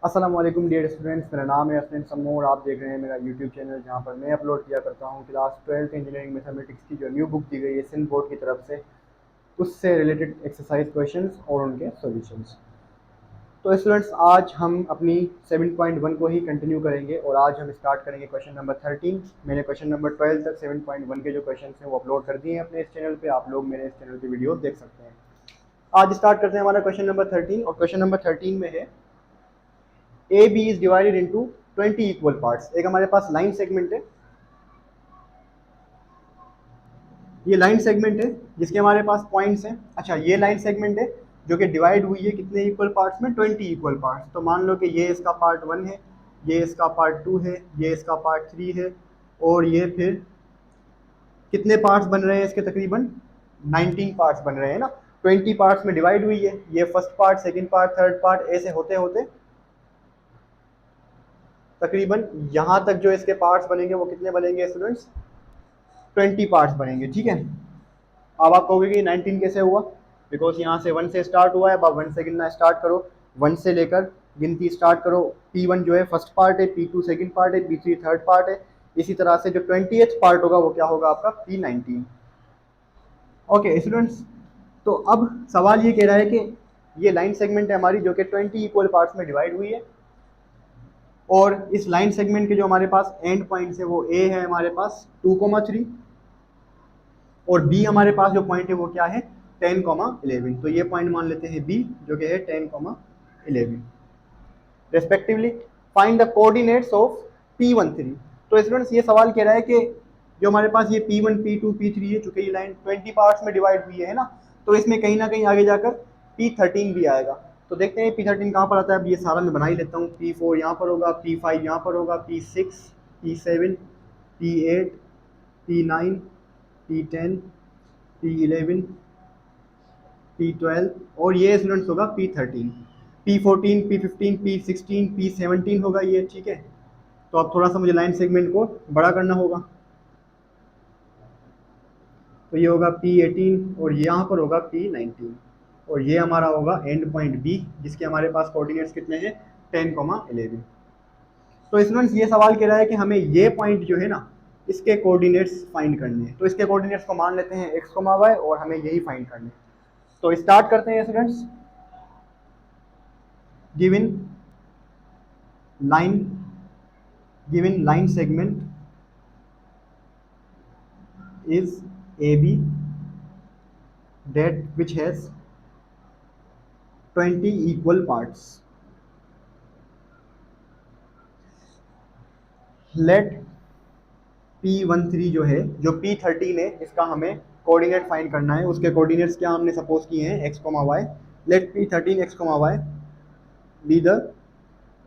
अस्सलाम वालेकुम dear students, मेरा नाम है असलिन सम्मू और आप देख रहे हैं मेरा यूट्यूब चैनल जहां पर मैं अपलोड किया करता हूं क्लास 12th इंजीनियरिंग मैथमेटिक्स की जो न्यू बुक दी गई है सिंध बोर्ड की तरफ से, उससे रिलेटेड एक्सरसाइज क्वेश्चंस और उनके सॉल्यूशंस। तो स्टूडेंट्स, आज हम अपनी 7.1 को ही कंटिन्यू करेंगे और आज हम स्टार्ट करेंगे क्वेश्चन नंबर 13। मैंने क्वेश्चन नंबर 12 तक 7.1 के जो क्वेश्चन हैं वो अपलोड कर दिए हैं अपने इस चैनल पे। आप लोग मेरे इस चैनल की वीडियो देख सकते हैं। आज स्टार्ट करते हैं हमारा क्वेश्चन नंबर 13 और क्वेश्चन नंबर 13 में है A B is divided into 20 equal parts. एक हमारे पास लाइन सेगमेंट है, ये लाइन सेगमेंट है जिसके हमारे पास पॉइंट्स हैं। अच्छा, ये लाइन सेगमेंट है जो कि डिवाइड हुई है कितने इक्वल पार्ट्स में, 20 इक्वल पार्ट्स। तो मान लो कि ये इसका पार्ट 1 है, ये इसका पार्ट 2 है, ये इसका पार्ट 3 है और ये फिर कितने पार्ट्स बन रहे हैं इसके, तकरीबन 19 पार्ट्स बन रहे हैं ना। 20 पार्ट्स में डिवाइड हुई है, ये first part, second part, third part, ऐसे होते होते तकरीबन यहाँ तक जो इसके पार्ट्स बनेंगे वो कितने बनेंगे स्टूडेंट्स, 20 पार्ट्स बनेंगे। ठीक है, अब आप कहोगे कि 19 कैसे हुआ, बिकॉज यहाँ से 1 से स्टार्ट हुआ है। अब 1 से गिनना स्टार्ट करो, 1 से लेकर गिनती स्टार्ट करो। P1 जो है फर्स्ट पार्ट है, P2 सेकंड पार्ट है, P3 थर्ड पार्ट है। इसी तरह से जो 20th पार्ट होगा वो क्या होगा आपका, P19। ओके स्टूडेंट्स, तो अब सवाल ये कह रहा है कि ये लाइन सेगमेंट है हमारी जो कि 20 इक्वल पार्ट्स में डिवाइड हुई है और इस लाइन सेगमेंट के जो हमारे पास एंड पॉइंट्स है वो ए है हमारे पास 2,3 और बी हमारे पास जो पॉइंट है वो क्या है, 10,11। तो ये पॉइंट मान लेते हैं बी जो कि है 10,11 respectively. Find the coordinates of P13। तो स्टूडेंट्स, ये सवाल कह रहा है कि जो हमारे पास ये P1 P2 P3 है, चूंकि ये लाइन 20 पार्ट्स में डिवाइड हुई है ना, तो इसमें कहीं ना कहीं आगे जाकर P13 भी आएगा। तो देखते हैं P13 कहाँ पर आता है। अब ये सारा मैं बना ही लेता हूँ। P4 यहाँ पर होगा, P5 यहाँ पर होगा, P6, P7, P8, P9, P10, P11, P12 और ये स्टूडेंट्स होगा P13, P14, P15, P16, P17 होगा ये। ठीक है, तो अब थोड़ा सा मुझे लाइन सेगमेंट को बड़ा करना होगा। तो ये होगा P18 और यहाँ पर होगा P19 और ये हमारा होगा एंड पॉइंट B जिसके हमारे पास कोऑर्डिनेट्स कितने हैं, 10,11। तो स्टूडेंट्स, ये सवाल कह रहा है कि हमें ये पॉइंट जो है ना इसके कोऑर्डिनेट्स फाइंड करने हैं। तो इसके कोऑर्डिनेट्स को मान लेते हैं x, y और हमें यही फाइंड करने हैं। तो स्टार्ट करते हैं students. Given line segment is AB that which has 20 equal parts. Let P13 जो है, जो P13 है जिसका हमें कोऑर्डिनेट फाइंड करना है, उसके कोऑर्डिनेट्स क्या हमने सपोज किए हैं, x, y। Let P13 x, y be the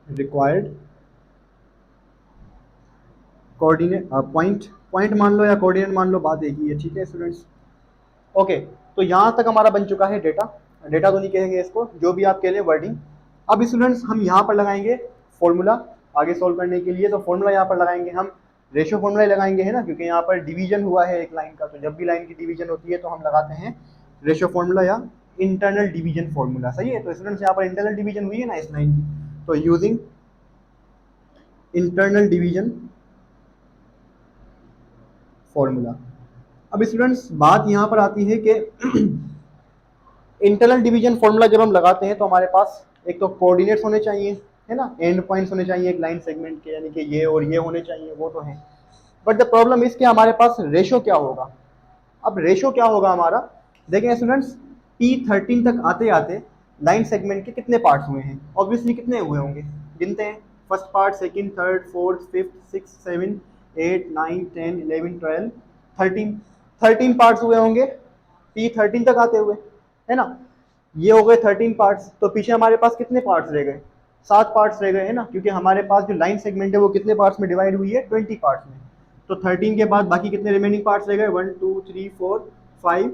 required coordinate point मान लो या कोऑर्डिनेट मान लो, बात एक ही है। ठीक है स्टूडेंट्स, ओके। तो यहाँ तक हमारा बन चुका है डेटा। डेटा तो नहीं कहेंगे इसको, जो भी आप कह लें वर्डिंग। अब स्टूडेंट्स, हम यहाँ पर लगाएंगे फॉर्मूला आगे सॉल्व करने के लिए। तो फॉर्मूला यहाँ पर लगाएंगे हम, रेशियो फॉर्मूला लगाएंगे है ना, क्योंकि यहाँ पर डिवीजन हुआ है एक लाइन का। तो जब भी लाइन की डिवीजन होती है तो हम लगाते हैं रेशियो फॉर्मूला या इंटरनल डिवीजन फॉर्मूला। सही है, तो स्टूडेंट्स यहाँ पर इंटरनल डिवीजन हुई है ना इस लाइन की, तो यूजिंग इंटरनल डिवीजन फॉर्मूला। अब स्टूडेंट्स, बात यहाँ पर आती है कि इंटरनल डिवीजन फॉर्मूला जब हम लगाते हैं तो हमारे पास एक तो कोऑर्डिनेट्स होने चाहिए है ना, एंड पॉइंट्स होने चाहिए एक लाइन सेगमेंट के, यानी कि ये और ये होने चाहिए, वो तो है। बट द प्रॉब्लम इसके हमारे पास रेशो क्या होगा। अब रेशो क्या होगा हमारा, देखें स्टूडेंट्स, P13 तक आते आते लाइन सेगमेंट के कितने पार्ट्स हुए हैं, ऑब्वियसली कितने हुए होंगे, गिनते हैं। First part, second, third, fourth, fifth, 6, 7, 8, 9, 10, 11, 12, 13 parts हुए होंगे P13 तक आते हुए, है ना। ये हो गए 13 पार्ट्स। तो पीछे हमारे पास कितने पार्ट्स रह गए, 7 पार्ट्स रह गए है ना, क्योंकि हमारे पास जो लाइन सेगमेंट है वो कितने पार्ट्स में डिवाइड हुई है, 20 पार्ट्स में। तो 13 के बाद बाकी कितने रिमेनिंग पार्ट्स रह गए, 1 2 3 4 5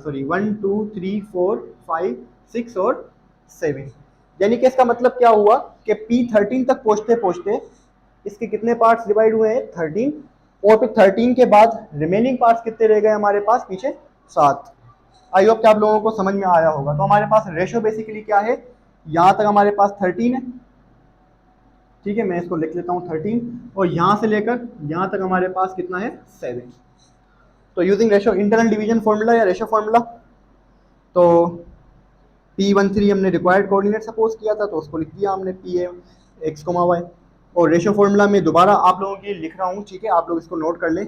सॉरी 1 2 3 4 5 6 और 7। यानी कि इसका मतलब क्या हुआ कि P13 तक पहुंचते पहुंचते इसके कितने पार्ट्स डिवाइड हुए हैं, 13। और फिर 13 के बाद रिमेनिंग पार्ट्स कितने रह गए हमारे पास पीछे, 7। आई होप कि आप लोगों को समझ में आया होगा। तो हमारे पास रेशियो बेसिकली क्या है, यहाँ तक हमारे पास 13 है, ठीक है, मैं इसको लिख लेता हूँ 13, और यहाँ से लेकर यहाँ तक हमारे पास कितना है 7। तो using ratio internal division formula या रेशो फॉर्मूला, तो P13 हमने रिक्वायर्ड कोऑर्डिनेट सपोज किया था, तो उसको लिख दिया हमने P A x comma y. और रेशो फॉर्मूला में दोबारा आप लोगों के लिए लिख रहा हूँ, ठीक है, आप लोग इसको नोट कर लें।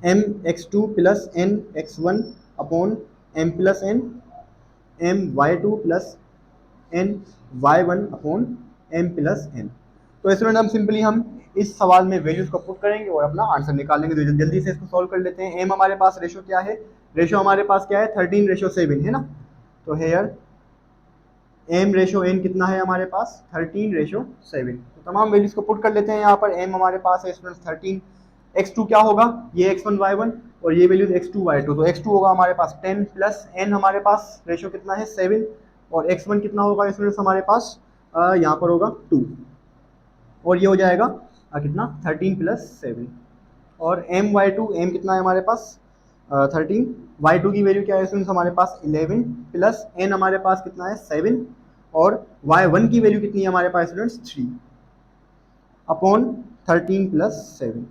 M x two plus N x one upon M plus m Y two plus N Y one upon M plus N. तो स्टूडेंट हम सिंपली हम इस सवाल में वैल्यूज को पुट करेंगे और अपना आंसर निकालेंगे। तो जल्दी से इसको सॉल्व कर लेते हैं। एम हमारे पास रेशो क्या है, रेशो हमारे पास क्या है 13:7 है ना। तो हेयर एम रेशो एन कितना है हमारे पास 13:7। तो तमाम वैल्यूज को पुट कर लेते हैं यहाँ पर। एम हमारे पास है स्टूडेंट 13, एक्स टू क्या होगा, ये एक्स वन वाई वन, और ये values x two Y two. तो एक्स टू होगा हमारे पास 10 प्लस एन हमारे पास रेशो कितना है 7, और एक्स वन कितना होगा स्टूडेंट्स हमारे पास यहाँ पर होगा 2, और ये हो जाएगा कितना 13 प्लस 7। और एम वाई टू, एम कितना है हमारे पास 13, वाई टू की वैल्यू क्या है स्टूडेंट्स हमारे पास 11 प्लस एन हमारे पास कितना है 7, और वाई वन की वैल्यू कितनी है हमारे पास स्टूडेंट्स 3 अपॉन 13 प्लस 7।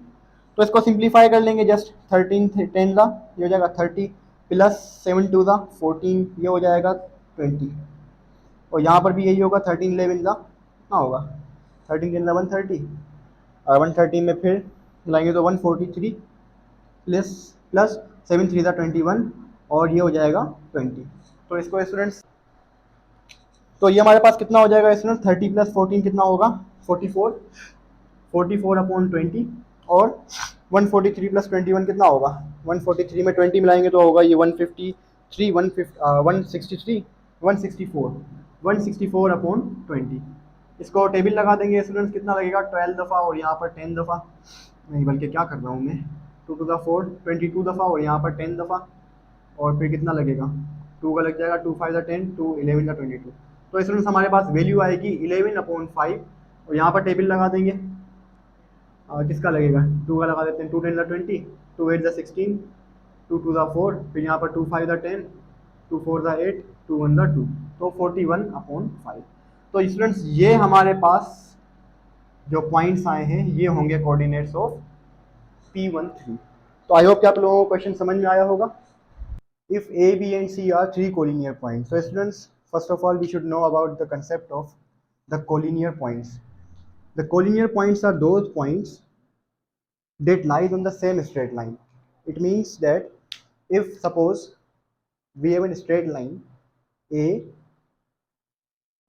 तो इसको सिंप्लीफाई कर लेंगे जस्ट 13 10 दा ये हो जाएगा 30 प्लस 7 टू दा 14, ये हो जाएगा 20, और यहाँ पर भी यही होगा 13 11 दा कितना होगा 13 10 दा 130, और 130 में फिर लाएंगे तो 143 प्लस प्लस 7 3 दा 21, और ये हो जाएगा 20। तो इसको स्टूडेंट्स, तो ये हमारे पास कितना हो जाएगा स्टूडेंट 30 प्लस 14 कितना होगा 44, 44 अपॉन 20, और 143 प्लस 21 कितना होगा 143 में 20 मिलाएंगे तो होगा ये 153 163 164 164 अपॉन 20। इसको टेबल लगा देंगे स्टूडेंट्स, कितना लगेगा 12 दफ़ा और यहाँ पर 10 दफ़ा, नहीं बल्कि क्या कर रहा हूँ मैं 2 टू द 4 22 दफ़ा, और यहाँ पर 10 दफ़ा, और फिर कितना लगेगा 2 का लग जाएगा 2 5 द 10 2 11 का 22। तो स्टूडेंट्स हमारे पास वैल्यू आएगी 11 अपॉन 5, और यहाँ पर टेबल लगा देंगे किसका लगेगा 2 का लगा देते हैं 2 10 द 20 2 8 द 16 2 2 द 4, फिर यहाँ पर 2 5 द 10 2 4 द 8 2 1 द 2, तो 41 अपॉन 5। तो स्टूडेंट्स ये हमारे पास जो पॉइंट्स आए हैं ये होंगे कोऑर्डिनेट्स ऑफ P13। तो आई होप कि आप लोगों को क्वेश्चन समझ में आया होगा। If A, B and C are three collinear points, so students first of all we should know about the concept of the collinear points. The collinear points are those points that lies on the same straight line. It means that if suppose we have a straight line A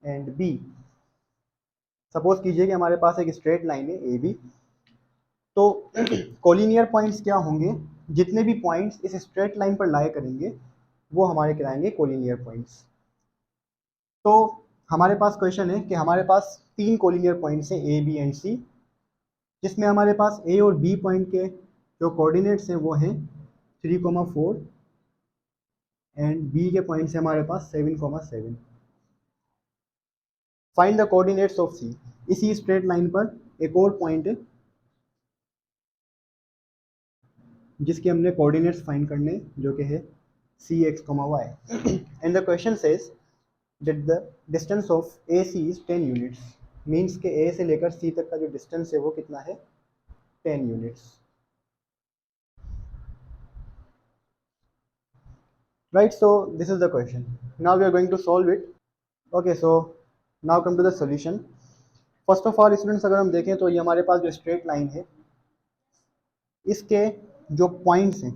and B, suppose कीजिए कि हमारे पास एक straight line है A B, तो collinear points क्या होंगे, जितने भी पॉइंट्स इस स्ट्रेट लाइन पर लाई करेंगे वो हमारे कहलाएंगे कोलिनियर पॉइंट्स। तो हमारे पास क्वेश्चन है कि हमारे पास 3 कोलिनियर पॉइंट्स हैं ए बी एंड सी, जिसमें हमारे पास ए और बी पॉइंट के जो कोऑर्डिनेट्स हैं वो हैं 3,4 एंड बी के पॉइंट्स हैं हमारे पास 7,7। फाइंड द कोऑर्डिनेट्स ऑफ सी। इसी स्ट्रेट लाइन पर एक और पॉइंट है जिसके हमने कोऑर्डिनेट्स फाइंड करने, जो कि है C X comma Y. And the question says that the distance of A C is 10 units, means के ए से लेकर सी तक का जो डिस्टेंस है वो कितना है 10 units, right. So this is the question, now we are going to solve it. Okay, so now come to the solution. First of all students अगर हम देखें तो ये हमारे पास जो स्ट्रेट लाइन है इसके जो पॉइंट्स हैं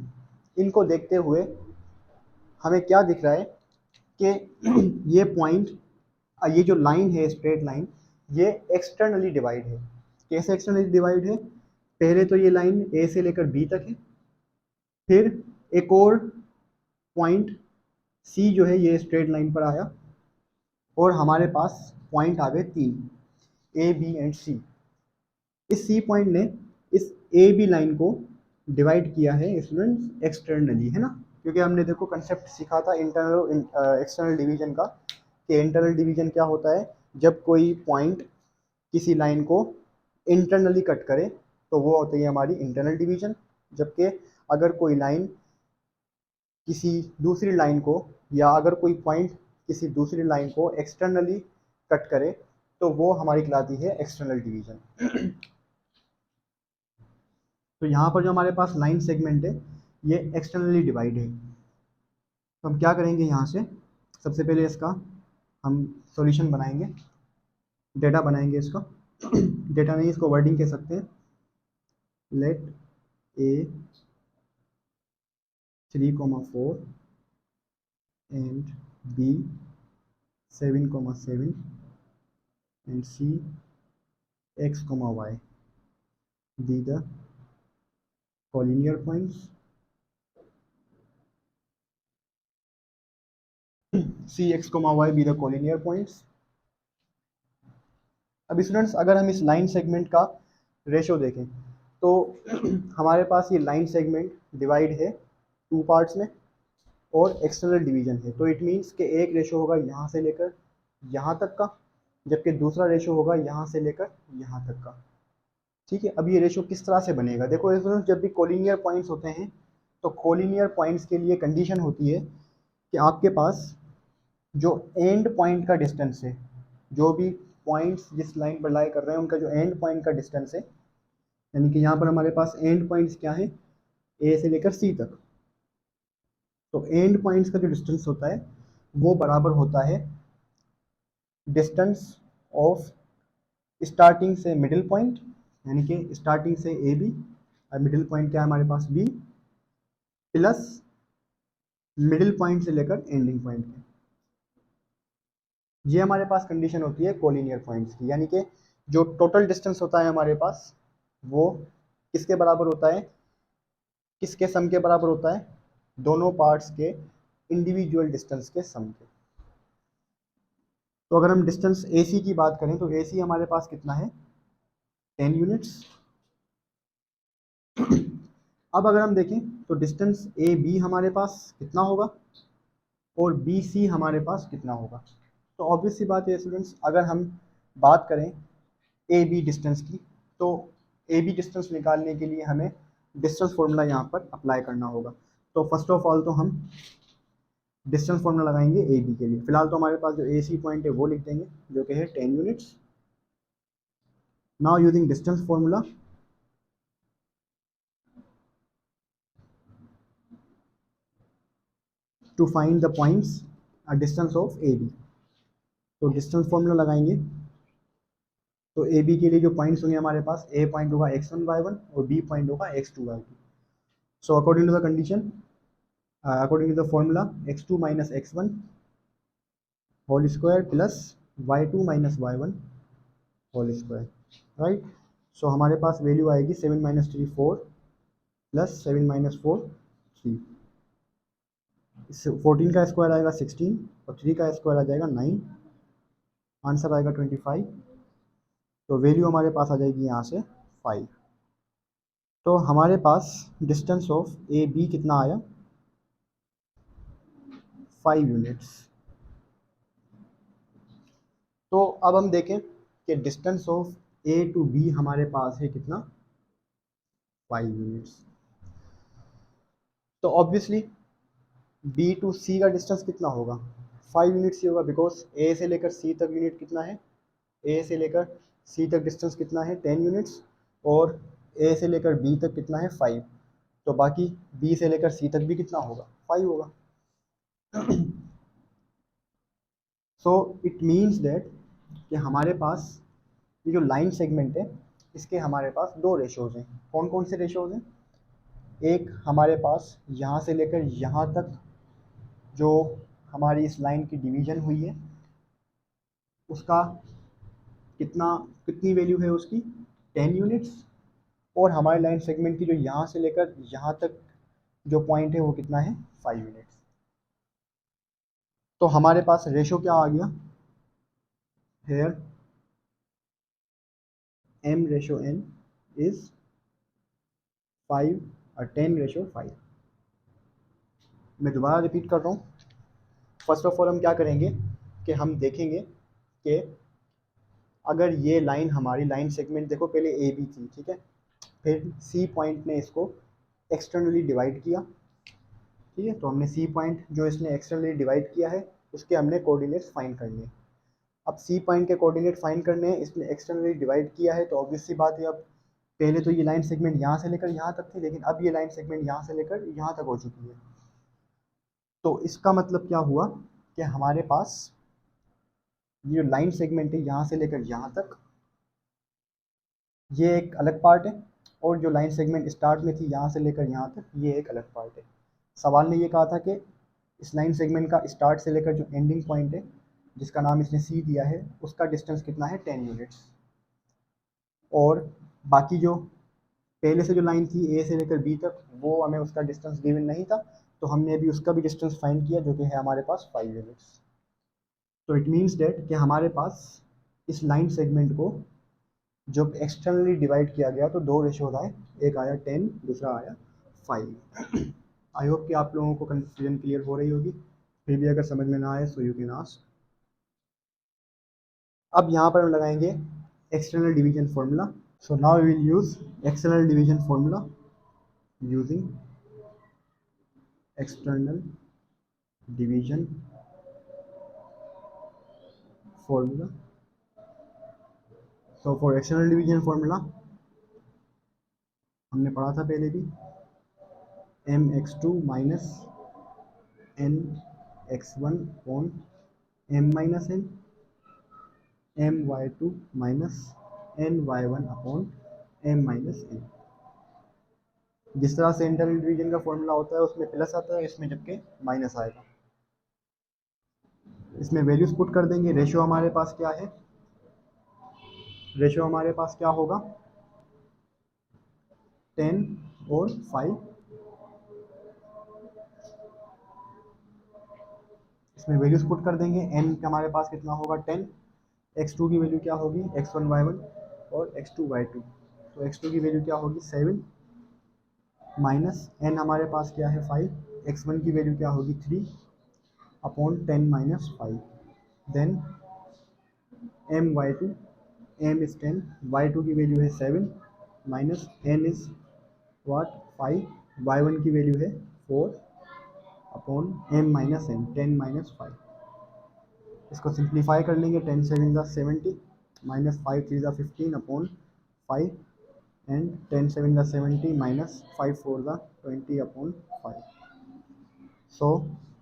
इनको देखते हुए हमें क्या दिख रहा है कि ये पॉइंट, ये जो लाइन है स्ट्रेट लाइन, ये एक्सटर्नली डिवाइड है। कैसे एक्सटर्नली डिवाइड है, पहले तो ये लाइन ए से लेकर बी तक है, फिर एक और पॉइंट सी जो है ये स्ट्रेट लाइन पर आया, और हमारे पास पॉइंट आ गए 3 ए बी एंड सी। इस सी पॉइंट ने इस ए बी लाइन को डिवाइड किया है स्टूडेंट्स एक्सटर्नली, है ना, क्योंकि हमने देखो कंसेप्ट सीखा था इंटरनल एक्सटर्नल डिवीजन का, कि इंटरनल डिवीजन क्या होता है, जब कोई पॉइंट किसी लाइन को इंटरनली कट करे तो वो होती है हमारी इंटरनल डिवीजन, जबकि अगर कोई लाइन किसी दूसरी लाइन को, या अगर कोई पॉइंट किसी दूसरी लाइन को एक्सटर्नली कट करे तो वो हमारी कहलाती है एक्सटर्नल डिवीजन। तो यहाँ पर जो हमारे पास लाइन सेगमेंट है ये एक्सटर्नली डिवाइड है। तो हम क्या करेंगे यहाँ से, सबसे पहले इसका हम सॉल्यूशन बनाएंगे, डेटा बनाएंगे इसका। डेटा नहीं, इसको वर्डिंग कह सकते हैं। Let A 3,4 and B 7,7 and C x, y be the collinear points C x, y be the collinear points। अब स्टूडेंट्स अगर हम इस लाइन सेगमेंट का रेशो देखें तो हमारे पास ये लाइन सेगमेंट डिवाइड है टू पार्ट्स में और एक्सटर्नल डिवीजन है। तो इट मीन्स कि एक रेशो होगा यहाँ से लेकर यहाँ तक का, जबकि दूसरा रेशो होगा यहाँ से लेकर यहाँ तक का। ठीक है, अब ये रेशो किस तरह से बनेगा, देखो स्टूडेंट्स जब भी कोलिनियर पॉइंट्स होते हैं तो कोलिनियर पॉइंट्स के लिए कंडीशन होती है कि आपके पास जो एंड पॉइंट का डिस्टेंस है, जो भी पॉइंट्स जिस लाइन पर लाई कर रहे हैं उनका जो एंड पॉइंट का डिस्टेंस है, यानी कि यहाँ पर हमारे पास एंड पॉइंट्स क्या है, ए से लेकर सी तक। तो एंड पॉइंट्स का जो डिस्टेंस होता है वो बराबर होता है डिस्टेंस ऑफ स्टार्टिंग से मिडिल पॉइंट, यानी कि स्टार्टिंग से ए बी और मिडिल पॉइंट क्या है हमारे पास बी, प्लस मिडिल पॉइंट से लेकर एंडिंग पॉइंट के। ये हमारे पास कंडीशन होती है कोलिनियर पॉइंट्स की, यानी कि जो टोटल डिस्टेंस होता है हमारे पास वो किसके बराबर होता है, किसके सम के बराबर होता है, दोनों पार्ट्स के इंडिविजुअल डिस्टेंस के सम के। तो अगर हम डिस्टेंस AC की बात करें तो AC हमारे पास कितना है 10 यूनिट्स। अब अगर हम देखें तो डिस्टेंस AB हमारे पास कितना होगा और BC हमारे पास कितना होगा। तो ऑब्वियस सी बात है स्टूडेंट्स, अगर हम बात करें AB डिस्टेंस की तो AB डिस्टेंस निकालने के लिए हमें डिस्टेंस फॉर्मूला यहाँ पर अप्लाई करना होगा। तो फर्स्ट ऑफ ऑल तो हम डिस्टेंस फॉर्मूला लगाएंगे AB के लिए। फिलहाल तो हमारे पास जो AC पॉइंट है वो लिख देंगे जो कि है 10 units. Now using distance formula to find the points distance of AB। तो डिस्टेंस फॉर्मूला लगाएंगे तो AB के लिए जो पॉइंट्स होंगे हमारे पास, A पॉइंट होगा x1 y1 और B पॉइंट होगा x2 y2। So according to the condition, according to the formula x2 minus x1 whole square plus y2 minus y1 whole square, right. So हमारे पास value आएगी 7 minus 3 4 plus 7 minus 4 3। 14 का square आएगा 16 और 3 का square आ जाएगा 9, आंसर आएगा 25। तो वैल्यू हमारे पास आ जाएगी यहाँ से 5। तो हमारे पास डिस्टेंस ऑफ AB कितना आया 5 यूनिट्स। तो अब हम देखें कि distance of A to B हमारे पास है कितना 5 यूनिट्स। तो ऑब्वियसली B टू C का डिस्टेंस कितना होगा 5 यूनिट्स ही होगा, बिकॉज A से लेकर C तक यूनिट कितना है, A से लेकर C तक डिस्टेंस कितना है 10 यूनिट्स और A से लेकर B तक कितना है 5। तो बाकी B से लेकर C तक भी कितना होगा 5 होगा। सो इट मीन्स दैट कि हमारे पास ये जो लाइन सेगमेंट है इसके हमारे पास दो रेशोज़ हैं। कौन कौन से रेशोज़ हैं, एक हमारे पास यहाँ से लेकर यहाँ तक जो हमारी इस लाइन की डिवीज़न हुई है उसका कितनी वैल्यू है उसकी 10 यूनिट्स, और हमारी लाइन सेगमेंट की जो यहाँ से लेकर यहाँ तक जो पॉइंट है वो कितना है 5 यूनिट्स। तो हमारे पास रेशो क्या आ गया here M ratio N is 5 और 10 रेशो 5। मैं दोबारा रिपीट कर रहा हूँ। फर्स्ट ऑफ ऑल हम क्या करेंगे कि हम देखेंगे कि अगर ये लाइन हमारी लाइन सेगमेंट देखो पहले ए बी थी, ठीक है, फिर सी पॉइंट ने इसको एक्सटर्नली डिवाइड किया, ठीक है। तो हमने सी पॉइंट जो इसने एक्सटर्नली डिवाइड किया है उसके हमने कोऑर्डिनेट्स फाइंड करने। अब सी पॉइंट के कोऑर्डिनेट फाइंड करने हैं, इसने एक्सटर्नली डिवाइड किया है, तो ऑब्वियस सी बात है अब पहले तो ये लाइन सेगमेंट यहाँ से लेकर यहाँ तक थी, लेकिन अब ये लाइन सेगमेंट यहाँ से लेकर यहाँ तक हो चुकी है। तो इसका मतलब क्या हुआ कि हमारे पास ये लाइन सेगमेंट है यहाँ से लेकर यहाँ तक, ये एक अलग पार्ट है, और जो लाइन सेगमेंट स्टार्ट में थी यहाँ से लेकर यहाँ तक, ये एक अलग पार्ट है। सवाल ने ये कहा था कि इस लाइन सेगमेंट का स्टार्ट से लेकर जो एंडिंग पॉइंट है, जिसका नाम इसने सी दिया है, उसका डिस्टेंस कितना है, 10 यूनिट्स। और बाकी जो पहले से जो लाइन थी ए से लेकर बी तक, वो हमें उसका डिस्टेंस गिवन नहीं था, तो हमने अभी उसका भी डिस्टेंस फाइंड किया, जो कि है हमारे पास 5 यूनिट्स। तो इट मीन्स डेट कि हमारे पास इस लाइन सेगमेंट को जब एक्सटर्नली डिवाइड किया गया तो दो रेशियोज आए, एक आया 10, दूसरा आया 5। आई होप कि आप लोगों को कंफ्यूजन क्लियर हो रही होगी, फिर भी अगर समझ में ना आए सो यू कैन आस्क। अब यहाँ पर हम लगाएंगे external division formula. So now we will use external division formula using external division formula. So for external division formula हमने पढ़ा था पहले भी, mx2 minus n x1 on m minus n, my2 minus n y1 upon m minus n। जिस तरह से internal division का formula होता है उसमें प्लस आता है, इसमें जबकि माइनस आएगा। इसमें वैल्यूज पुट कर देंगे। रेशियो हमारे पास क्या है, रेशियो हमारे पास क्या होगा, 10 और 5। इसमें वैल्यूज पुट कर देंगे। n का हमारे पास कितना होगा, 10, x2 की वैल्यू क्या होगी, x1 y1 और x2 y2। तो x2 की वैल्यू क्या होगी, 7, माइनस n हमारे पास क्या है, 5, x1 की वैल्यू क्या होगी, 3 upon 10 minus 5। Then m y2, m is 10, y2 की वैल्यू है 7 minus n is what 5, y1 की वैल्यू है 4 upon m minus n, 10 minus 5। इसको सिंप्लीफाई कर लेंगे, 10 7 ज़ा 70 माइनस 5 3 ज़ा 15 अपॉन 5 एंड 10 7 ज़ा 70 माइनस 5 4 ज़ा 20 upon 5। So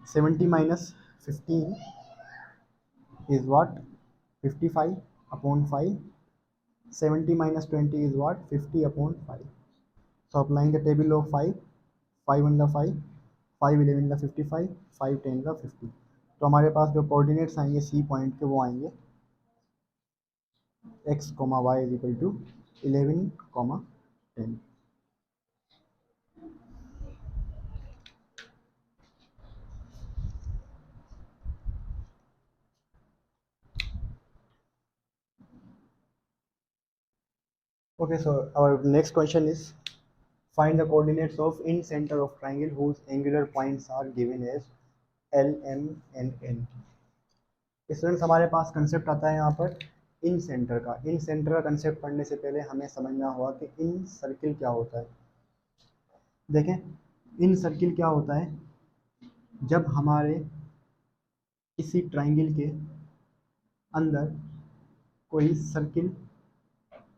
70 minus 15 is what, 55 upon 5, 70 minus 20 is what, 50 upon 5. So applying the table of 5, 5 1 5, 5 11 55, 5 10 50। तो हमारे पास जो कोऑर्डिनेट्स आएंगे सी पॉइंट के वो आएंगे x, y is equal to 11, 10। Okay, so our next question is find the coordinates of in center of triangle whose angular points are given as L, M and N। Students हमारे पास concept आता है यहाँ पर इन centre का। इन centre का concept पढ़ने से पहले हमें समझना होगा कि इन सर्किल क्या होता है। देखें, इन सर्किल क्या होता है, जब हमारे किसी ट्राइंगल के अंदर कोई सर्किल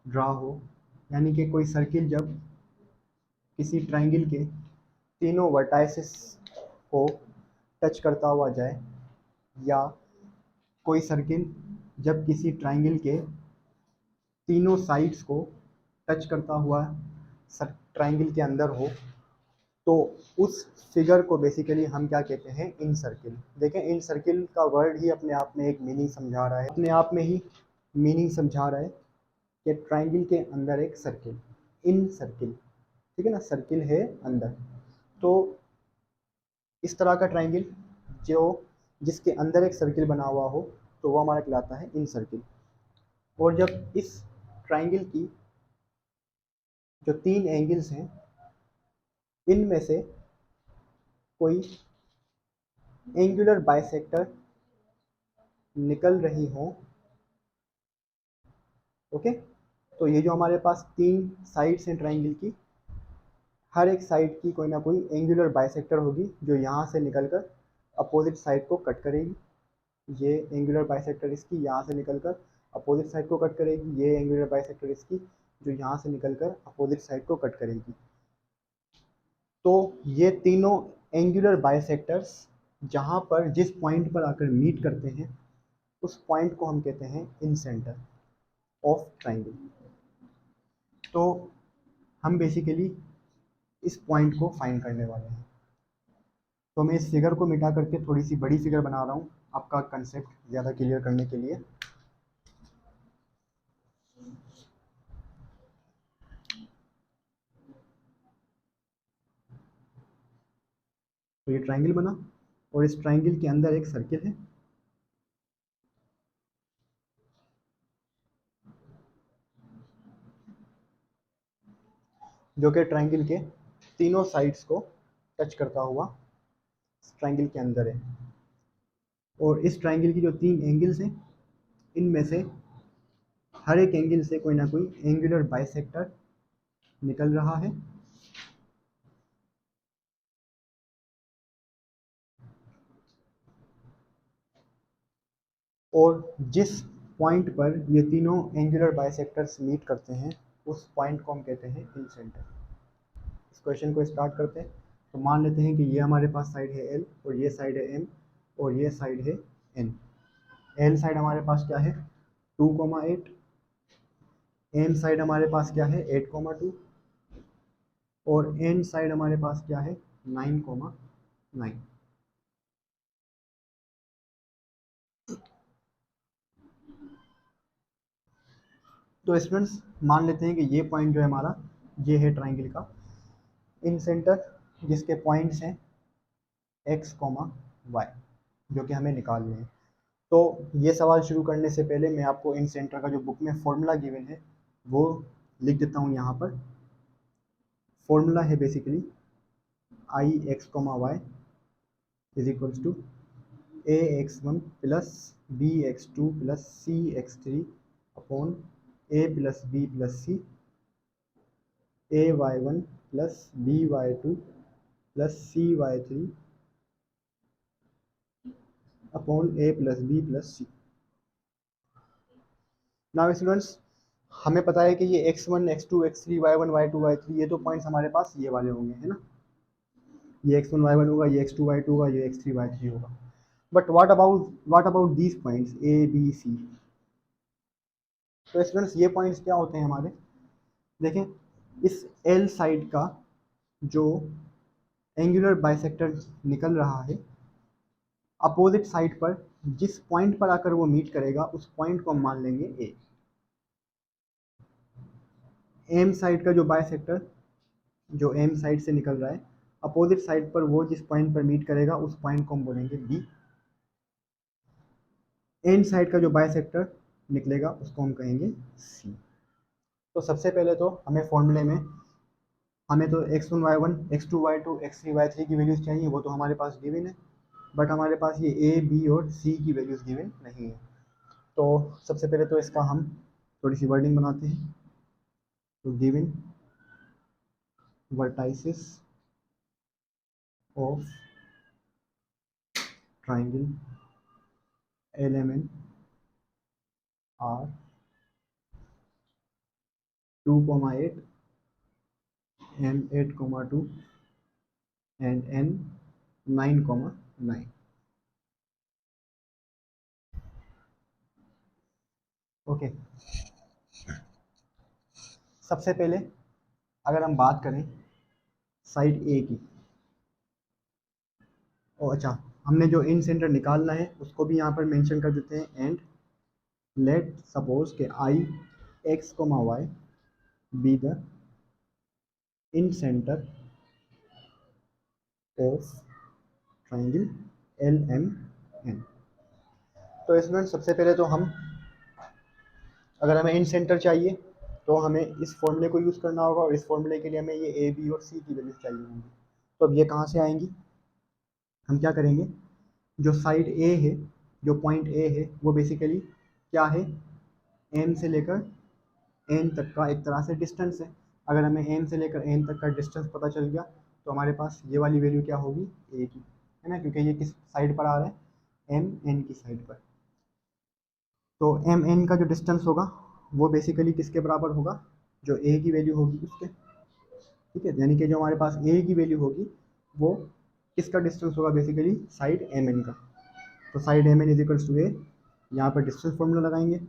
ड्रा हो, यानी कि कोई सर्किल जब किसी ट्राइंगल के तीनों वर्टाइसेस को टच करता हुआ जाए, या कोई सर्किल जब किसी ट्राइंगल के तीनों साइड्स को टच करता हुआ ट्राइंगल के अंदर हो, तो उस फिगर को बेसिकली हम क्या कहते हैं, इन सर्किल। देखें, इन सर्किल का वर्ड ही अपने आप में एक मीनिंग समझा रहा है, अपने आप में ही मीनिंग समझा रहा है कि ट्राइंगल के अंदर एक सर्किल, इन सर्किल, ठीक है ना, सर्किल है अंदर। तो इस तरह का ट्राइंगल जो जिसके अंदर एक सर्किल बना हुआ हो, तो वो हमारा कहलाता है इन सर्किल। और जब इस ट्राइंगल की जो तीन एंगल्स हैं, इनमें से कोई एंगुलर बाइसेक्टर निकल रही हो, ओके, तो ये जो हमारे पास तीन साइड्स हैं ट्राइंगल की, हर एक साइड की कोई ना कोई एंगुलर बाइसेक्टर होगी जो यहाँ से निकलकर अपोजिट साइड को कट करेगी। ये एंगुलर बाइसेक्टर इसकी यहाँ से निकलकर अपोजिट साइड को कट करेगी, ये एंगुलर बाइसेक्टर इसकी जो यहाँ से निकलकर अपोजिट साइड को कट करेगी। तो ये तीनों एंगुलर बाइसेक्टर्स जहाँ पर जिस पॉइंट पर आकर मीट करते हैं उस पॉइंट को हम कहते हैं इन सेंटर ऑफ ट्राइंगल। तो हम बेसिकली इस पॉइंट को फाइंड करने वाले हैं। तो मैं इस फिगर को मिटा करके थोड़ी सी बड़ी फिगर बना रहा हूँ आपका कंसेप्ट ज़्यादा क्लियर करने के लिए। तो ये ट्राइंगल बना और इस ट्राइंगल के अंदर एक सर्किल है जो कि ट्राइंगल के तीनों साइड्स को टच करता हुआ ट्राइंगल के अंदर है। और इस ट्राइंगल की जो तीन एंगल्स हैं इनमें से हर एक एंगल से कोई ना कोई एंगुलर बाइसेक्टर निकल रहा है। और जिस पॉइंट पर ये तीनों एंगुलर बाइसेक्टर्स मीट करते हैं उस पॉइंट को हम कहते हैं इन सेंटर। इस क्वेश्चन को स्टार्ट करते हैं। तो मान लेते हैं कि ये हमारे पास साइड है एल और ये साइड है एम और ये साइड है एन। एल साइड हमारे पास क्या है 2,8, एम साइड हमारे पास क्या है 8,2 और एन साइड हमारे पास क्या है 9,9। तो स्टूडेंट्स मान लेते हैं कि ये पॉइंट जो है हमारा ये है ट्राइंगल का इन सेंटर जिसके पॉइंट्स हैं x, y जो कि हमें निकालने हैं। तो ये सवाल शुरू करने से पहले मैं आपको इन सेंटर का जो बुक में फॉर्मूला गिवन है वो लिख देता हूँ यहाँ पर। फॉर्मूला है basically I x y is equals to a x one plus B x two plus C x three upon A plus B plus C A Y one plus B Y two plus C Y three upon A plus B plus c. Now students हमें पता है कि ये x1 x2 x3 y1 y2 y3 ये तो points हमारे पास ये वाले होंगे है ना। ये x1 y1 होगा, ये x2 y2 होगा, ये x3 y3 होगा। But what about these points a b c। तो स्टूडेंट्स ये पॉइंट्स क्या होते हैं हमारे, देखें इस L साइड का जो एंगुलर बाइसेक्टर निकल रहा है अपोजिट साइड पर जिस पॉइंट पर आकर वो मीट करेगा उस पॉइंट को हम मान लेंगे A। एम साइड का जो बाइसेक्टर जो एम साइड से निकल रहा है अपोजिट साइड पर वो जिस पॉइंट पर मीट करेगा उस पॉइंट को हम बोलेंगे बी। एन साइड का जो बाइसेक्टर निकलेगा उसको हम कहेंगे सी। तो सबसे पहले तो हमें फॉर्मूले में हमें तो x1 y1 x2 y2 x3 y3 की वैल्यूज चाहिए, वो तो हमारे पास गिवन है। बट हमारे पास ये a b और c की वैल्यूज गिवन नहीं है। तो सबसे पहले तो इसका हम थोड़ी सी वर्डिंग बनाते हैं। तो given vertices of triangle LMN are 2,8 M 8,2 and N 9,9। Okay सबसे पहले अगर हम बात करें साइड ए की, ओ अच्छा हमने जो इन सेंटर निकालना है उसको भी यहाँ पर मेंशन कर देते हैं। एंड लेट सपोज के I x Y be the incentre of triangle L M N. तो इसमें सबसे पहले तो हम अगर हमें इन सेंटर चाहिए तो हमें इस फॉर्मूले को यूज़ करना होगा और इस फॉर्मूले के लिए हमें ये ए बी और सी की वैल्यूज चाहिए होंगी। तो अब ये कहाँ से आएंगी, हम क्या करेंगे जो साइड ए है जो पॉइंट ए है वो बेसिकली क्या है एम से लेकर एन तक का एक तरह से डिस्टेंस है। अगर हमें एम से लेकर एन तक का डिस्टेंस पता चल गया तो हमारे पास ये वाली वैल्यू क्या होगी ए की, है ना, क्योंकि ये किस साइड पर आ रहा है एम एन की साइड पर। तो एम एन का जो डिस्टेंस होगा वो बेसिकली किसके बराबर होगा, जो ए की वैल्यू होगी उसके, ठीक है। यानी कि जो हमारे पास ए की वैल्यू होगी वो किसका डिस्टेंस होगा, बेसिकली साइड एम एन का। तो side M N is equals to A, यहाँ पर डिस्टेंस फॉर्मूला लगाएंगे,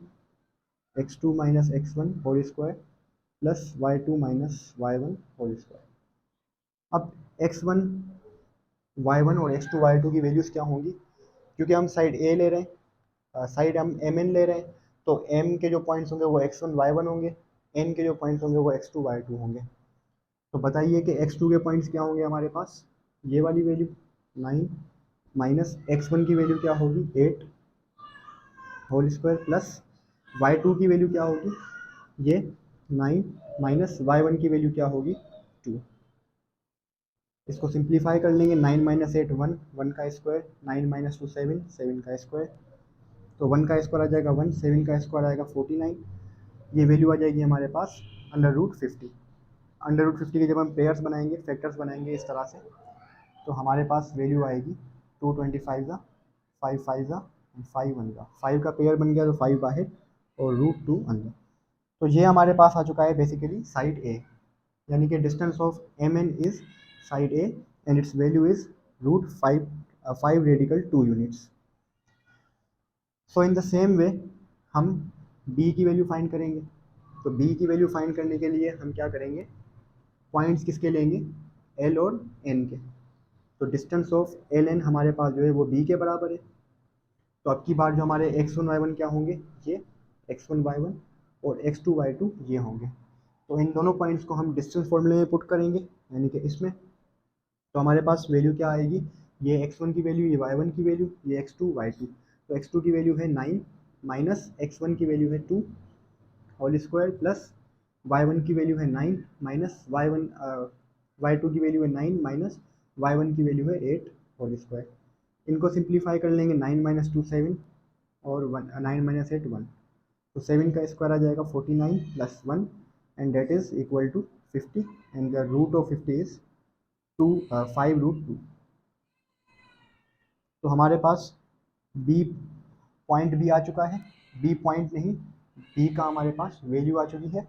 X two minus x one whole square plus Y two minus Y one whole square. अब एक्स वन वाई वन और X two Y two की values क्या होंगी, क्योंकि हम साइड ए ले रहे हैं, साइड हम एम एन ले रहे हैं, तो एम के जो पॉइंट्स होंगे वो एक्स वन वाई वन होंगे, एन के जो पॉइंट्स होंगे वो एक्स टू वाई टू होंगे। तो बताइए कि एक्स टू के पॉइंट्स क्या होंगे हमारे पास, ये वाली वैल्यू 9 माइनस एक्स वन की वैल्यू क्या होगी 8 whole square plus Y two की वैल्यू क्या होगी ये 9 माइनस वाई वन की वैल्यू क्या होगी 2। इसको सिंप्लीफाई कर लेंगे, 9 माइनस 8 1, 1 का स्क्वायर, 9 माइनस 2 7, 7 का स्क्वायर, तो 1 का स्क्वायर आ जाएगा 1, 7 का स्क्वायर आएगा 49, ये वैल्यू आ जाएगी हमारे पास अंडर रूट 50। अंडर रूट 50 के जब हम पेयर्स बनाएंगे, फैक्टर्स बनाएंगे इस तरह से, तो हमारे पास वैल्यू आएगी 225 ज़ा 5 5 ज़ा 5 1 ज़ा, 5 का पेयर बन गया तो 5 बाहर और रूट 2 अंदर। तो ये हमारे पास आ चुका है बेसिकली साइड ए, यानी कि distance of M N is side a and its value is root 5 radical 2 units. So in the same way हम बी की वैल्यू फाइंड करेंगे। तो बी की वैल्यू फाइंड करने के लिए हम क्या करेंगे, पॉइंट्स किसके लेंगे, एल और एन के। तो डिस्टेंस ऑफ एल एन हमारे पास जो है वो बी के बराबर है। तो अब की बार जो हमारे एक्स वन वाई वन क्या होंगे, ये एक्स वन वाई वन और एक्स टू वाई टू ये होंगे। तो इन दोनों पॉइंट्स को हम डिस्टेंस फॉर्मूले में पुट करेंगे, यानी कि इसमें। तो हमारे पास वैल्यू क्या आएगी, ये एक्स वन की वैल्यू, ये वाई वन की वैल्यू, ये एक्स टू वाई टू। तो एक्स टू की वैल्यू है 9 माइनस एक्स वन की वैल्यू है 2 whole square plus y one की वैल्यू है 9 माइनस वाई टू की वैल्यू है 9 माइनस वाई वन की वैल्यू है 8 होल स्क्वायर। इनको सिंप्लीफाई कर लेंगे, 9 माइनस 2 7 और 9 माइनस 8 1, तो 7 का स्क्वायर आ जाएगा 49 plus 1 and that is equal to 50 and the root of 50 is 5 root 2। तो हमारे पास बी पॉइंट भी आ चुका है, बी पॉइंट नहीं, बी का हमारे पास वैल्यू आ चुकी है।